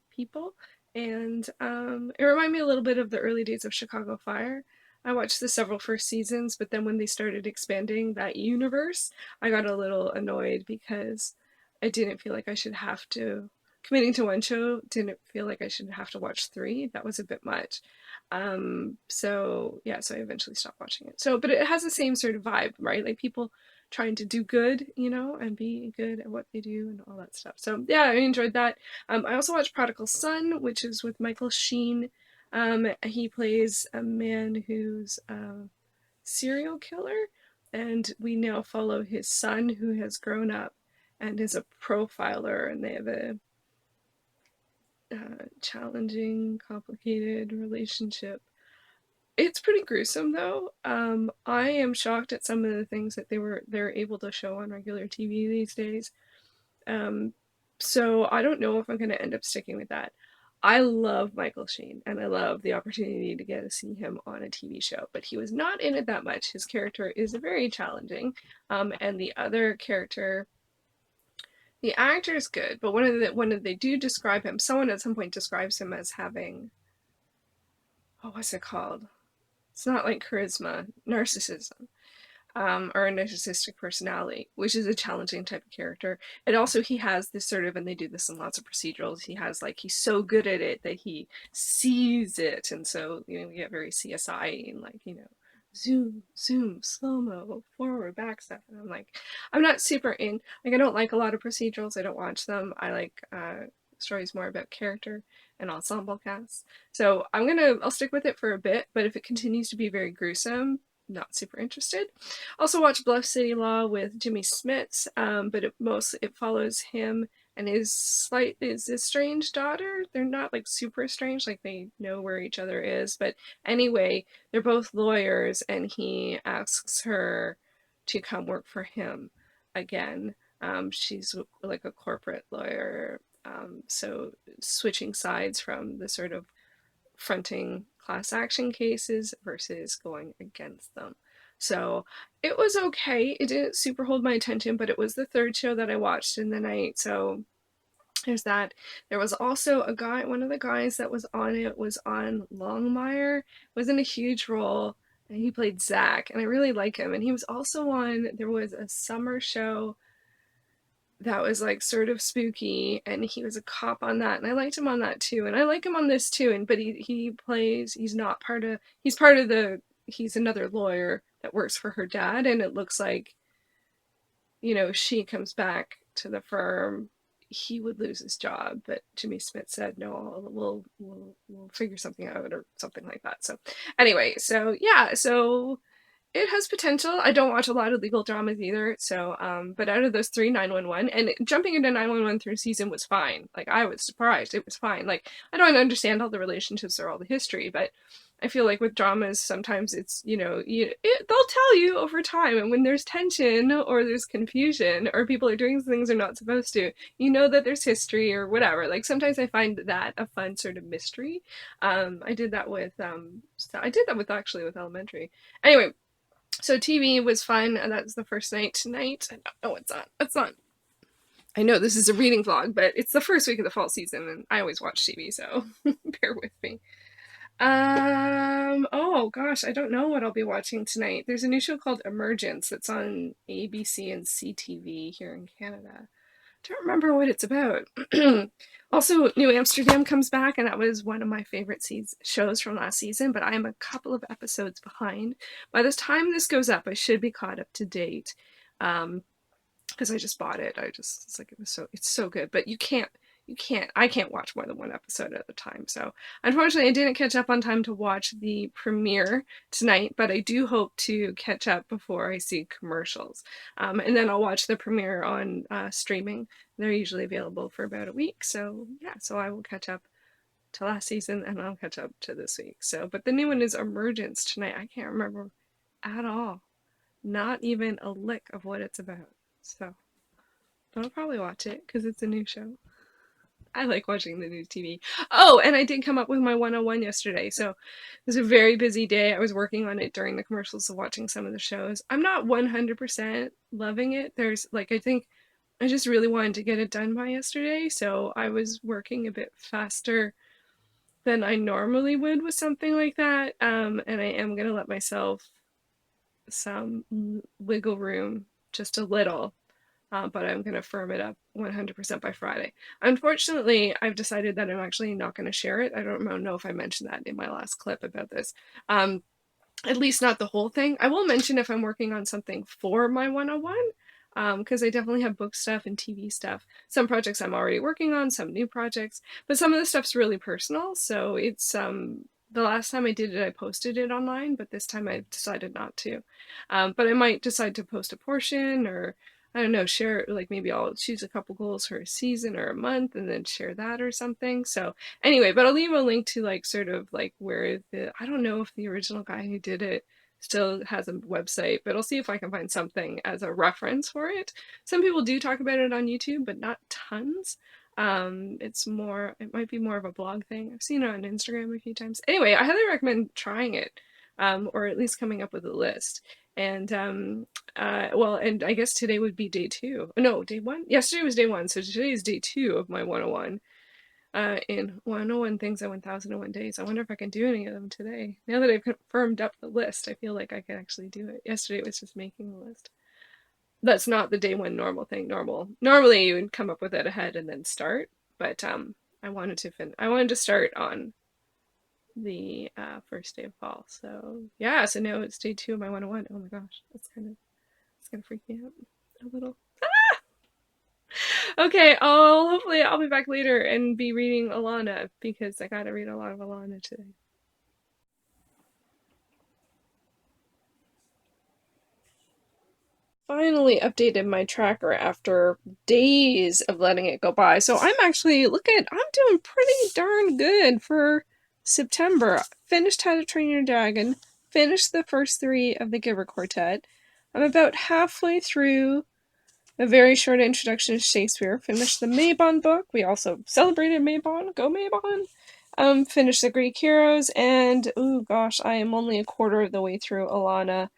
people. And it reminded me a little bit of the early days of Chicago Fire. I watched the several first seasons, but then when they started expanding that universe, I got a little annoyed because I didn't feel like I should have to. Committing to one show didn't feel like I should have to watch three. That was a bit much. So yeah, so I eventually stopped watching it. So, but it has the same sort of vibe, right? Like people trying to do good, and be good at what they do and all that stuff. So yeah, I enjoyed that. I also watched Prodigal Son, which is with Michael Sheen. He plays a man who's a serial killer, and we now follow his son who has grown up and is a profiler, and they have a challenging, complicated relationship. It's pretty gruesome though. I am shocked at some of the things that they're able to show on regular TV these days. Um, so I don't know if I'm going to end up sticking with that. I love Michael Sheen and I love the opportunity to get to see him on a TV show, but he was not in it that much. His character is very challenging. And the other character, the actor is good, but when they do describe him, someone at some point describes him as having, oh, what's it called? It's not like charisma, narcissism, or a narcissistic personality, which is a challenging type of character. And also, he has this sort of, and they do this in lots of procedurals. He has like he's so good at it that he sees it, and so we get very CSI and like zoom, zoom, slow mo, forward, back stuff. And I'm like, I'm not super in. Like, I don't like a lot of procedurals. I don't watch them. I like stories more about character and ensemble casts. So I'll stick with it for a bit, but if it continues to be very gruesome, not super interested. Also watch Bluff City Law with Jimmy Smits, but it follows him and his estranged daughter. They're not like super estranged, like they know where each other is, but anyway, they're both lawyers, and he asks her to come work for him again. She's like a corporate lawyer, so switching sides from the sort of fronting class action cases versus going against them. So it was okay. It didn't super hold my attention, but it was the third show that I watched in the night. So there's that. There was also one of the guys that was on it was on Longmire. Wasn't a huge role, and he played Zach, and I really like him. And he was also on, there was a summer show that was like sort of spooky, and he was a cop on that, and I liked him on that too, and I like him on this too. And but he's not part of he's part of the he's another lawyer that works for her dad, and it looks like she comes back to the firm, he would lose his job, but Jimmy Smith said no, we'll figure something out or something like that. So anyway, so yeah, so it has potential. I don't watch a lot of legal dramas either, so but out of those three, 911, and jumping into 911 through season was fine. Like, I was surprised it was fine. Like, I don't understand all the relationships or all the history, but I feel like with dramas sometimes it's they'll tell you over time, and when there's tension or there's confusion or people are doing things they're not supposed to, that there's history or whatever. Like, sometimes I find that a fun sort of mystery. I did that with actually with Elementary. Anyway, so TV was fun, and that's the first night tonight. I don't know what's on. It's on. I know this is a reading vlog, but it's the first week of the fall season, and I always watch TV, so bear with me. Oh gosh, I don't know what I'll be watching tonight. There's a new show called Emergence that's on ABC and CTV here in Canada. Don't remember what it's about. Also, New Amsterdam comes back, and that was one of my favorite shows from last season, but I am a couple of episodes behind. By the time this goes up, I should be caught up to date. Because I just bought it. It's so good. But I can't watch more than one episode at a time. So unfortunately, I didn't catch up on time to watch the premiere tonight, but I do hope to catch up before I see commercials. And then I'll watch the premiere on streaming. They're usually available for about a week. So yeah, so I will catch up to last season, and I'll catch up to this week. So, but the new one is Emergence tonight. I can't remember at all. Not even a lick of what it's about. So, but I'll probably watch it because it's a new show. I like watching the new TV. Oh, and I did come up with my 101 yesterday. So it was a very busy day. I was working on it during the commercials, so watching some of the shows. I'm not 100% loving it. There's like, I think I just really wanted to get it done by yesterday, so I was working a bit faster than I normally would with something like that. And I am gonna let myself some wiggle room, just a little, but I'm gonna firm it up 100% by Friday. Unfortunately, I've decided that I'm actually not gonna share it. I don't know if I mentioned that in my last clip about this. Um, at least not the whole thing. I will mention if I'm working on something for my 101, because I definitely have book stuff and TV stuff. Some projects I'm already working on, some new projects, but some of the stuff's really personal. So it's the last time I did it, I posted it online, but this time I decided not to. But I might decide to post a portion, or I don't know, share, like maybe I'll choose a couple goals for a season or a month and then share that or something. So anyway, but I'll leave a link to like sort of like where the, I don't know if the original guy who did it still has a website, but I'll see if I can find something as a reference for it. Some people do talk about it on YouTube, but not tons. It's more, it might be more of a blog thing. I've seen it on Instagram a few times. Anyway, I highly recommend trying it, or at least coming up with a list. And well, and I guess today would be day two. No, day one. Yesterday was day one, so today is day two of my 101. In 101 things in 1001 days. I wonder if I can do any of them today. Now that I've confirmed up the list, I feel like I can actually do it. Yesterday it was just making the list. That's not the day one normal thing. Normally you would come up with it ahead and then start, but I wanted to start on the first day of fall. So yeah, so now it's day two of my 101. Oh my gosh, it's gonna freak me out a little. Okay, hopefully I'll be back later and be reading Alana because I gotta read a lot of Alana today. Finally updated my tracker after days of letting it go by. So I'm actually, I'm doing pretty darn good for September. Finished How to Train Your Dragon, finished the first three of the Giver Quartet. I'm about halfway through A Very Short Introduction to Shakespeare, finished the Mabon book. We also celebrated Mabon, go Mabon. Finished the Greek Heroes, and oh gosh, I am only a quarter of the way through Alana.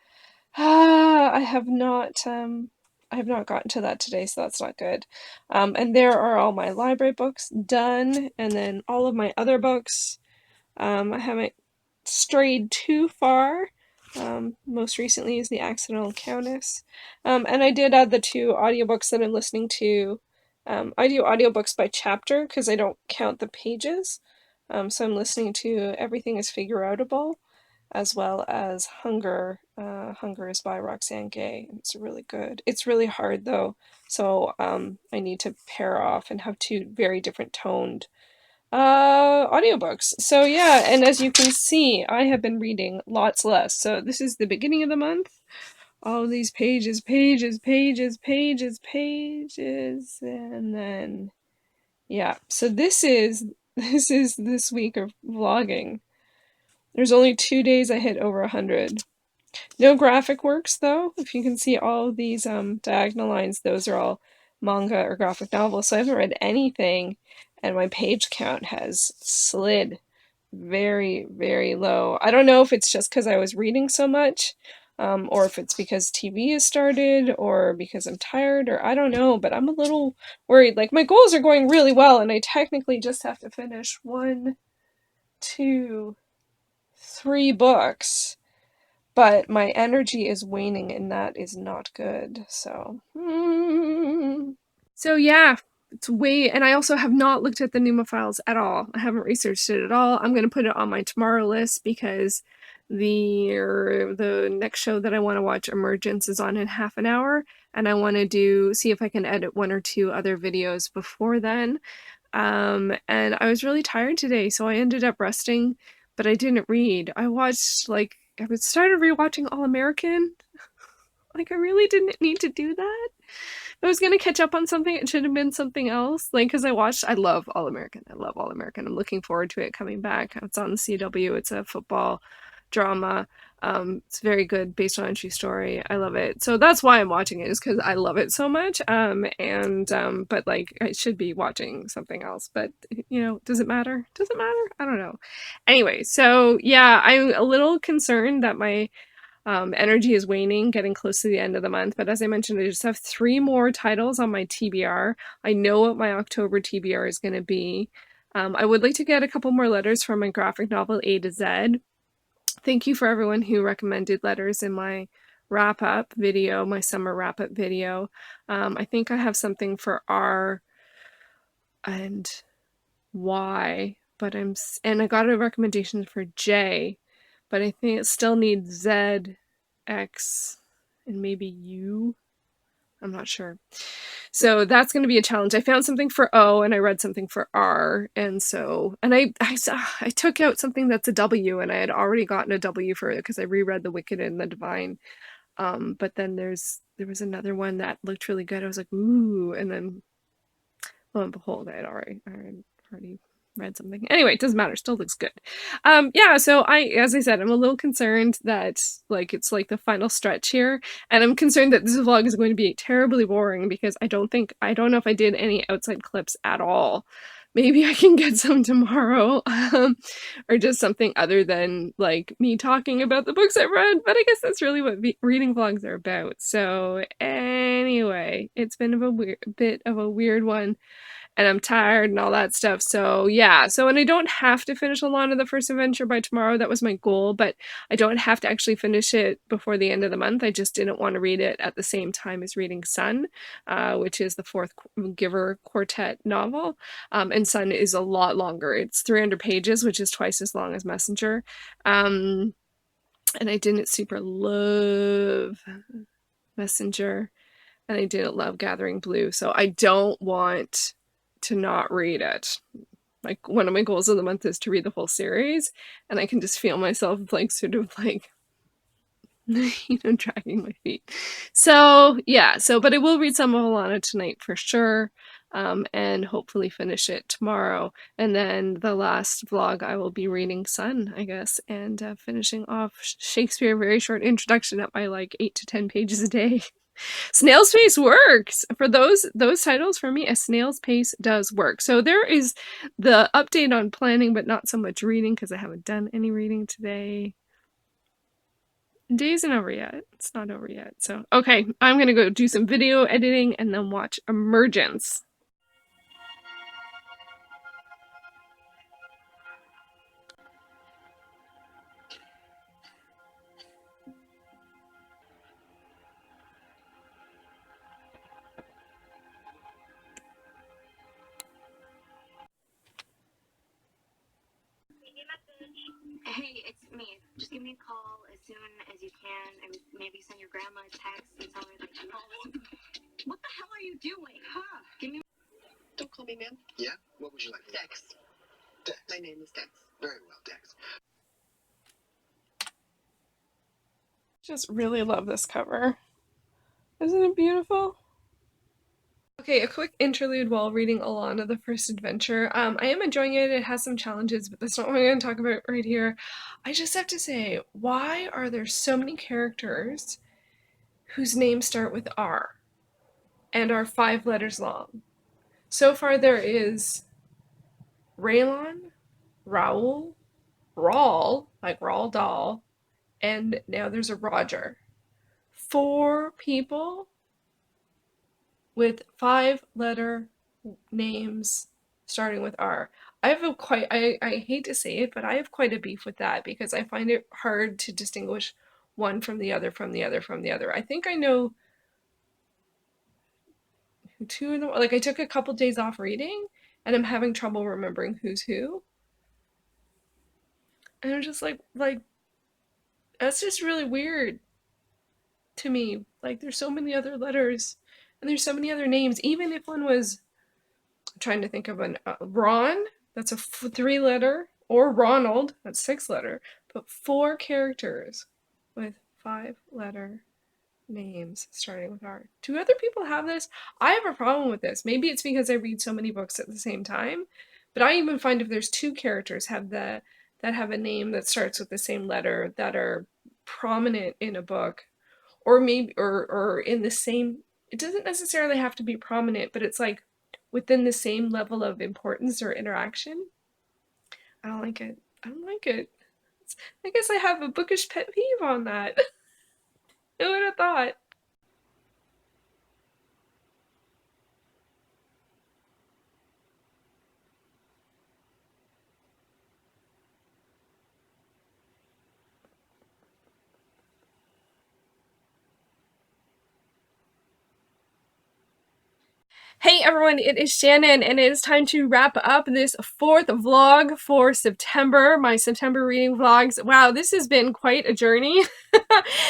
I have not gotten to that today, so that's not good. And there are all my library books done, and then all of my other books. I haven't strayed too far. Most recently is The Accidental Countess. And I did add the two audiobooks that I'm listening to. I do audiobooks by chapter because I don't count the pages. So I'm listening to Everything is Figure Outable, as well as Hunger. Hunger is by Roxane Gay. It's really good. It's really hard though, so I need to pair off and have two very different toned audiobooks. So yeah, and as you can see, I have been reading lots less. So this is the beginning of the month. All these pages, pages, pages, pages, pages, and then yeah. So this is this week of vlogging. There's only 2 days I hit over 100. No graphic works though. If you can see all of these diagonal lines, those are all manga or graphic novels. So I haven't read anything, and my page count has slid very, very low. I don't know if it's just because I was reading so much, or if it's because TV has started, or because I'm tired, or I don't know, but I'm a little worried. Like, my goals are going really well, and I technically just have to finish 1, 2, 3 books, but my energy is waning, and that is not good. So so yeah, it's way, and I also have not looked at the Numa files at all. I haven't researched it at all. I'm going to put it on my tomorrow list because the next show that I want to watch, Emergence, is on in half an hour, and I want to see if I can edit 1 or 2 other videos before then. And I was really tired today, so I ended up resting, but I didn't read. I started rewatching All American. Like, I really didn't need to do that. If I was gonna catch up on something, it should have been something else. Like, because I love All American. I love All American. I'm looking forward to it coming back. It's on the CW. It's a football drama. It's very good, based on a true story. I love it. So that's why I'm watching it, is because I love it so much. But like, I should be watching something else. But does it matter? Does it matter? I don't know. Anyway, so yeah, I'm a little concerned that my Energy is waning, getting close to the end of the month. But as I mentioned, I just have 3 more titles on my TBR. I know what my October TBR is going to be. I would like to get a couple more letters from my graphic novel A to Z. Thank you for everyone who recommended letters in my wrap-up video, my summer wrap-up video. I think I have something for R and Y, but and I got a recommendation for J, but I think it still needs Z, X, and maybe U. I'm not sure. So that's going to be a challenge. I found something for O and I read something for R, and I took out something that's a W, and I had already gotten a W for it because I reread The Wicked and the Divine. But then there was another one that looked really good. I was like, ooh, and then lo and behold, I had already read something. Anyway, it doesn't matter. Still looks good. Yeah, so as I said, I'm a little concerned that like it's like the final stretch here, and I'm concerned that this vlog is going to be terribly boring because I don't know if I did any outside clips at all. Maybe I can get some tomorrow, or just something other than like me talking about the books I've read, but I guess that's really what reading vlogs are about. So anyway, it's been a bit of a weird one, and I'm tired and all that stuff. So yeah, and I don't have to finish Alana the First Adventure by tomorrow. That was my goal, but I don't have to actually finish it before the end of the month. I just didn't want to read it at the same time as reading Sun, which is the 4th Giver Quartet novel. And Sun is a lot longer. It's 300 pages, which is twice as long as Messenger. And I didn't super love Messenger, and I didn't love Gathering Blue, so I don't want to not read it. Like, one of my goals of the month is to read the whole series, and I can just feel myself like sort of like dragging my feet. So yeah, but I will read some of Alana tonight for sure, and hopefully finish it tomorrow. And then the last vlog I will be reading Sun, I guess, and finishing off Shakespeare Very Short Introduction at my like 8 to 10 pages a day. Snail's Pace works for those titles. For me, a snail's pace does work. So there is the update on planning, but not so much reading because I haven't done any reading today. The day isn't over yet. It's not over yet. So okay, I'm gonna go do some video editing and then watch Emergence. Hey, it's me. Just give me a call as soon as you can, and maybe send your grandma a text and tell her that you called. What the hell are you doing? Huh? Give me. Don't call me ma'am. Yeah? What would you like? Dex. Dex. My name is Dex. Very well, Dex. Just really love this cover. Isn't it beautiful? Okay, a quick interlude while reading Alana the First Adventure. I am enjoying it. It has some challenges, but that's not what I'm going to talk about right here. I just have to say, why are there so many characters whose names start with R and are 5 letters long? So far there is Raylon, Raoul, Rawl, like Rawl Dahl, and now there's a Roger. 4 people with 5-letter names starting with R. I hate to say it, but I have quite a beef with that because I find it hard to distinguish one from the other from the other from the other. I think I know who 2 of them, like I took a couple days off reading and I'm having trouble remembering who's who. And I'm just like that's just really weird to me. Like there's so many other letters and there's so many other names. Even if one was, I'm trying to think of an Ron, that's a 3-letter, or Ronald, that's 6-letter, but 4 characters with 5-letter names starting with R. Do other people have this? I have a problem with this. Maybe it's because I read so many books at the same time, but I even find if there's 2 characters that have a name that starts with the same letter that are prominent in a book, or maybe or in the same, it doesn't necessarily have to be prominent, but it's like within the same level of importance or interaction. I don't like it. I don't like it. I guess I have a bookish pet peeve on that. Who would have thought? Hey everyone, it is Shannon, and it is time to wrap up this fourth vlog for September, my September reading vlogs. Wow, this has been quite a journey.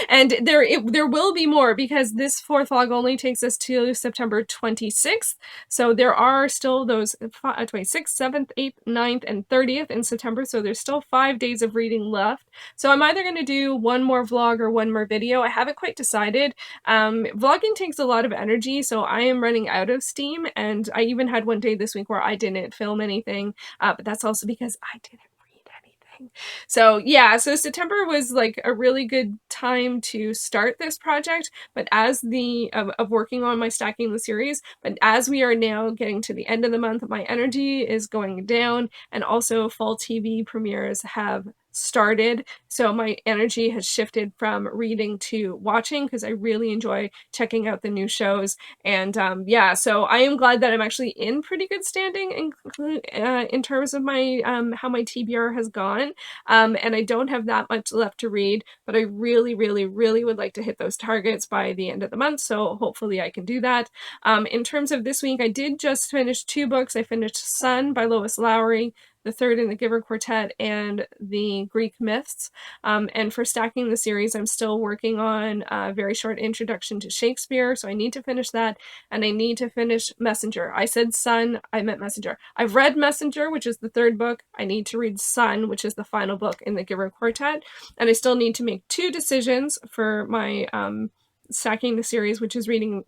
And there will be more, because this fourth vlog only takes us to September 26th. So there are still those 26th, 7th, 8th, 9th, and 30th in September. So there's still 5 days of reading left. So I'm either going to do one more vlog or one more video. I haven't quite decided. Vlogging takes a lot of energy, so I am running out of steam, and I even had one day this week where I didn't film anything, but that's also because I didn't read anything. So yeah, so September was like a really good time to start this project, but as of working on my stacking the series, but as we are now getting to the end of the month, my energy is going down, and also fall TV premieres have started, so my energy has shifted from reading to watching, because I really enjoy checking out the new shows. And yeah, so I am glad that I'm actually in pretty good standing in terms of my how my TBR has gone, and I don't have that much left to read, but I really would like to hit those targets by the end of the month, so hopefully I can do that. In terms of this week, I did just finish 2 books. I finished Sun by Lois Lowry, the third in the Giver Quartet, and the Greek Myths. And for stacking the series, I'm still working on a very short introduction to Shakespeare, so I need to finish that, and I need to finish Messenger. I said Sun, I meant Messenger. I've read Messenger, which is the 3rd book. I need to read Sun, which is the final book in the Giver Quartet, and I still need to make 2 decisions for my stacking the series, which is reading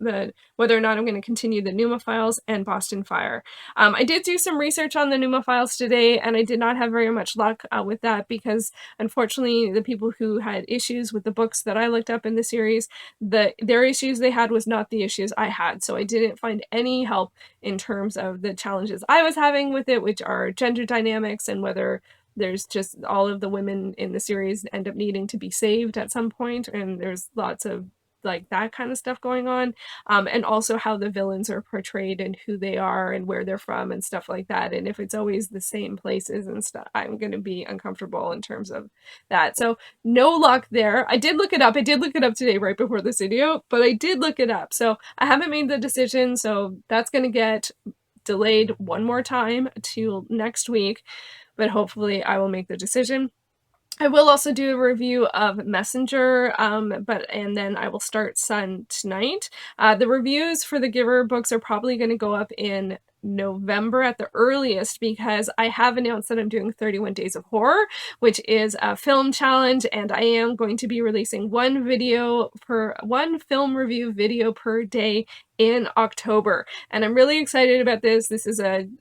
whether or not I'm going to continue the Pneuma Files and Boston Fire. I did do some research on the Pneuma Files today, and I did not have very much luck with that, because unfortunately the people who had issues with the books that I looked up in the series, their issues they had was not the issues I had, so I didn't find any help in terms of the challenges I was having with it, which are gender dynamics, and whether there's just all of the women in the series end up needing to be saved at some point, and there's lots of like that kind of stuff going on, and also how the villains are portrayed and who they are and where they're from and stuff like that, and if it's always the same places and stuff, I'm going to be uncomfortable in terms of that. So no luck there. I did look it up today right before this video, but I did look it up, so I haven't made the decision, so that's going to get delayed one more time to next week, but hopefully I will make the decision. I will also do a review of Messenger, and then I will start Sun tonight. The reviews for the Giver books are probably going to go up in November at the earliest, because I have announced that I'm doing 31 Days of Horror, which is a film challenge, and I am going to be releasing one film review video per day in October, and I'm really excited about this. This is an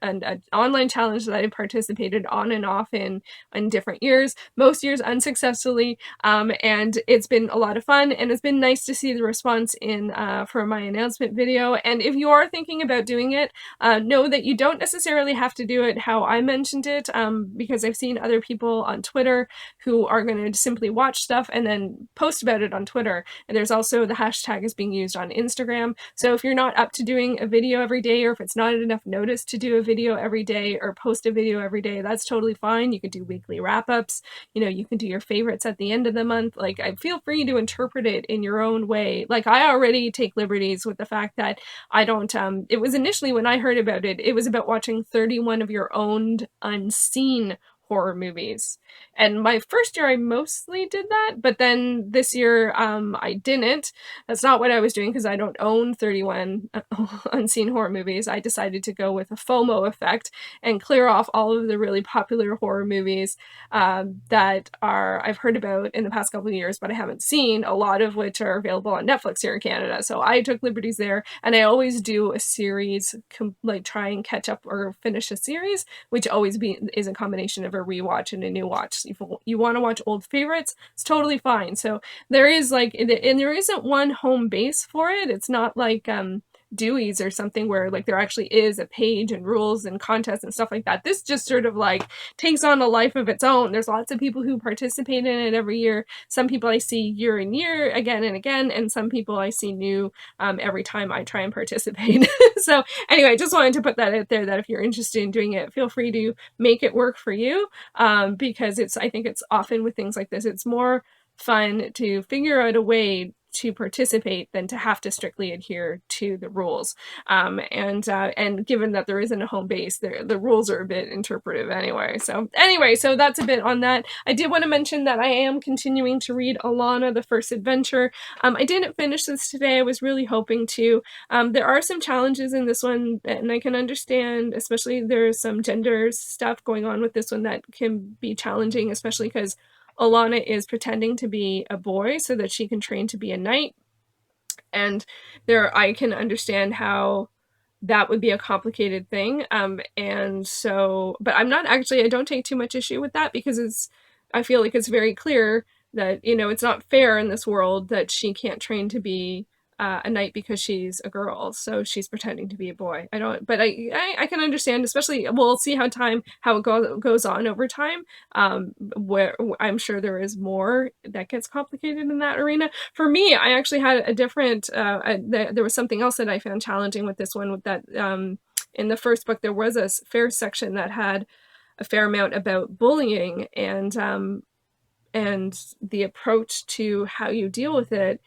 online challenge that I've participated on and off in different years, most years unsuccessfully, and it's been a lot of fun, and it's been nice to see the response for my announcement video. And if you are thinking about doing it, know that you don't necessarily have to do it how I mentioned it, because I've seen other people on Twitter who are going to simply watch stuff and then post about it on Twitter, and there's also the hashtag is being used on Instagram. So if you're not up to doing a video every day, or if it's not enough notice to do a video every day or post a video every day, that's totally fine. You could do weekly wrap-ups, you can do your favorites at the end of the month. Like, I feel free to interpret it in your own way. Like, I already take liberties with the fact that I don't, it was initially, when I heard about it, it was about watching 31 of your own unseen horror movies. And my first year I mostly did that, but then this year I didn't. That's not what I was doing, because I don't own 31 unseen horror movies. I decided to go with a FOMO effect and clear off all of the really popular horror movies that I've heard about in the past couple of years, but I haven't seen, a lot of which are available on Netflix here in Canada. So I took liberties there, and I always do a series, like try and catch up or finish a series, which always is a combination of a rewatch and a new watch. If you want to watch old favorites, it's totally fine. So there is and there isn't one home base for it. It's not like Dewey's or something where like there actually is a page and rules and contests and stuff like that. This just sort of like takes on a life of its own. There's lots of people who participate in it every year. Some people I see year and year, again and again, and some people I see new every time I try and participate. So anyway, I just wanted to put that out there, that if you're interested in doing it, feel free to make it work for you, because I think it's often with things like this, it's more fun to figure out a way to participate than to have to strictly adhere to the rules. And given that there isn't a home base, the rules are a bit interpretive anyway. So that's a bit on that. I did want to mention that I am continuing to read Alana, the First Adventure. I didn't finish this today. I was really hoping to. There are some challenges in this one, and I can understand, especially there's some gender stuff going on with this one that can be challenging, especially because Alana is pretending to be a boy so that she can train to be a knight. And I can understand how that would be a complicated thing. And so, but I don't take too much issue with that, because I feel like it's very clear that, it's not fair in this world that she can't train to be a knight because she's a girl, so she's pretending to be a boy. I can understand, especially, we'll see how it goes on over time, where I'm sure there is more that gets complicated in that arena. For me, I actually had a different, there was something else that I found challenging with this one, with that, in the first book, there was a fair section that had a fair amount about bullying and the approach to how you deal with it,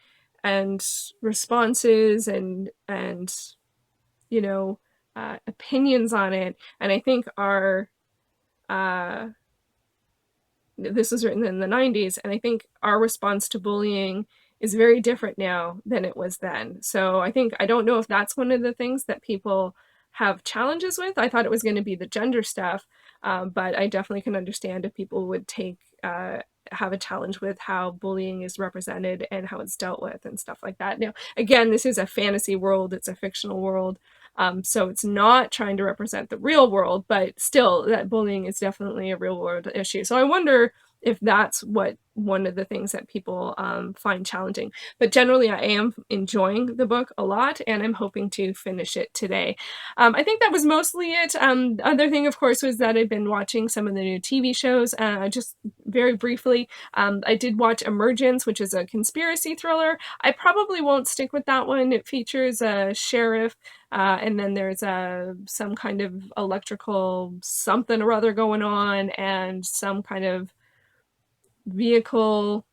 and responses and opinions on it. And I think this was written in the 90s, and I think our response to bullying is very different now than it was then. So I don't know if that's one of the things that people have challenges with. I thought it was going to be the gender stuff, but I definitely can understand if people would have a challenge with how bullying is represented and how it's dealt with and stuff like that. Now, again, this is a fantasy world, it's a fictional world, so it's not trying to represent the real world, but still, that bullying is definitely a real world issue. So I wonder if that's one of the things that people find challenging. But generally, I am enjoying the book a lot, and I'm hoping to finish it today. I think that was mostly it. The other thing, of course, was that I've been watching some of the new TV shows. Just very briefly, I did watch Emergence, which is a conspiracy thriller. I probably won't stick with that one. It features a sheriff, and then there's some kind of electrical something or other going on, and some kind of vehicle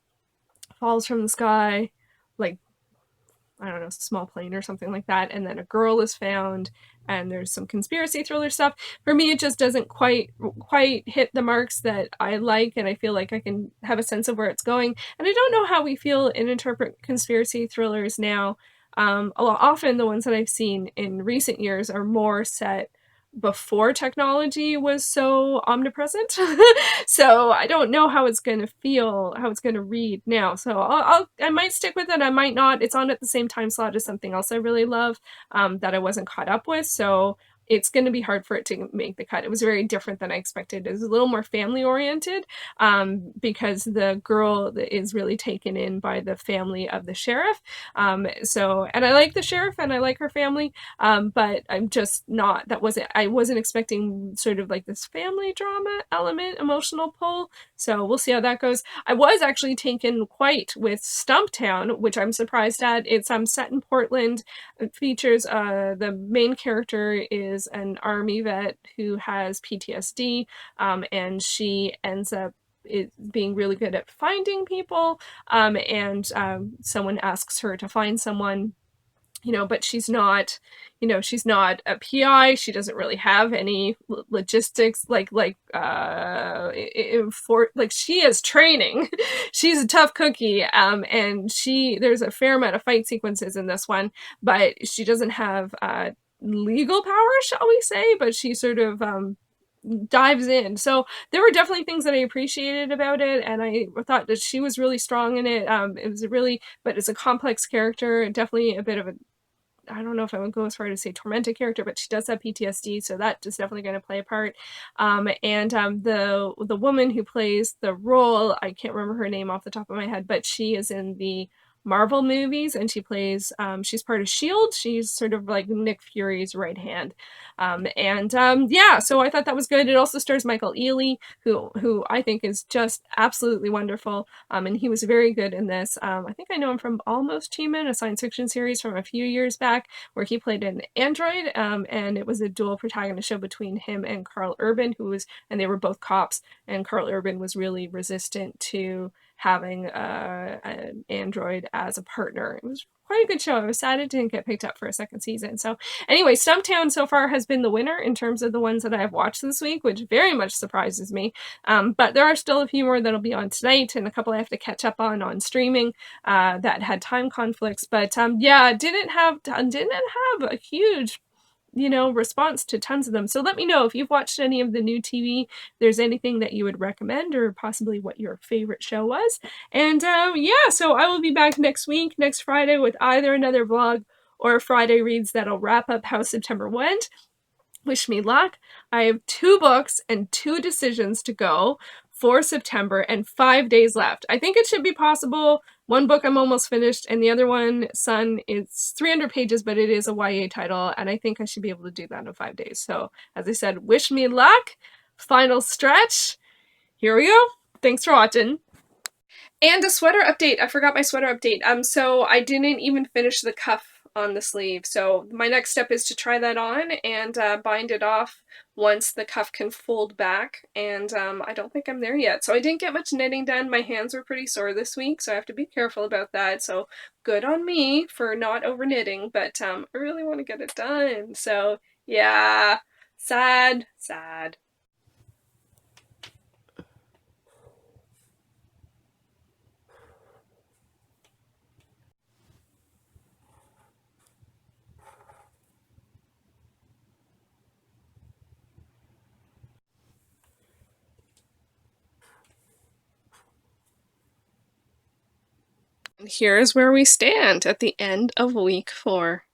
falls from the sky, like, I don't know, small plane or something like that, and then a girl is found, and there's some conspiracy thriller stuff. For me, it just doesn't quite hit the marks that I like, and I feel like I can have a sense of where it's going. And I don't know how we feel and interpret conspiracy thrillers now. Often the ones that I've seen in recent years are more set before technology was so omnipresent. So I don't know how it's going to feel, how it's going to read now. So I might stick with it, I might not. It's on at the same time slot as something else I really love, that I wasn't caught up with. So it's going to be hard for it to make the cut. It was very different than I expected. It was a little more family oriented, because the girl is really taken in by the family of the sheriff. And I like the sheriff and I like her family, but I'm just not, I wasn't expecting sort of like this family drama element, emotional pull. So we'll see how that goes. I was actually taken quite with Stumptown, which I'm surprised at. It's set in Portland. It features the main character is an army vet who has PTSD, and she ends up being really good at finding people, and someone asks her to find someone, but she's not a PI. She doesn't really have any logistics, she has training. She's a tough cookie, and there's a fair amount of fight sequences in this one, but she doesn't have legal power, shall we say, but she sort of dives in. So there were definitely things that I appreciated about it, and I thought that she was really strong in it. But it's a complex character, definitely a bit of I don't know if I would go as far to say tormented character, but she does have PTSD, so that is definitely going to play a part. The woman who plays the role, I can't remember her name off the top of my head, but she is in the Marvel movies, and she plays, she's part of S.H.I.E.L.D. She's sort of like Nick Fury's right hand. Yeah, so I thought that was good. It also stars Michael Ealy, who I think is just absolutely wonderful. And he was very good in this. I think I know him from Almost Human, a science fiction series from a few years back, where he played an android, and it was a dual protagonist show between him and Carl Urban, and they were both cops, and Carl Urban was really resistant to having an android as a partner. It was quite a good show. I was sad it didn't get picked up for a second season. So anyway, Stumptown so far has been the winner in terms of the ones that I have watched this week, which very much surprises me. But there are still a few more that'll be on tonight, and a couple I have to catch up on streaming that had time conflicts. But yeah, didn't have a huge response to tons of them. So let me know if you've watched any of the new TV, if there's anything that you would recommend, or possibly what your favorite show was. And yeah, so I will be back next week, next Friday, with either another vlog or Friday reads that'll wrap up how September went. Wish me luck. I have 2 books and 2 decisions to go for September and 5 days left. I think it should be possible. One book I'm almost finished, and the other one, Sun, it's 300 pages, but it is a YA title, and I think I should be able to do that in 5 days. So, as I said, wish me luck. Final stretch. Here we go. Thanks for watching. And a sweater update. I forgot my sweater update. So I didn't even finish the cuff on the sleeve. So my next step is to try that on and bind it off once the cuff can fold back. And I don't think I'm there yet. So I didn't get much knitting done. My hands were pretty sore this week, so I have to be careful about that. So good on me for not over knitting, but I really want to get it done. So yeah, sad. And here's where we stand at the end of week 4.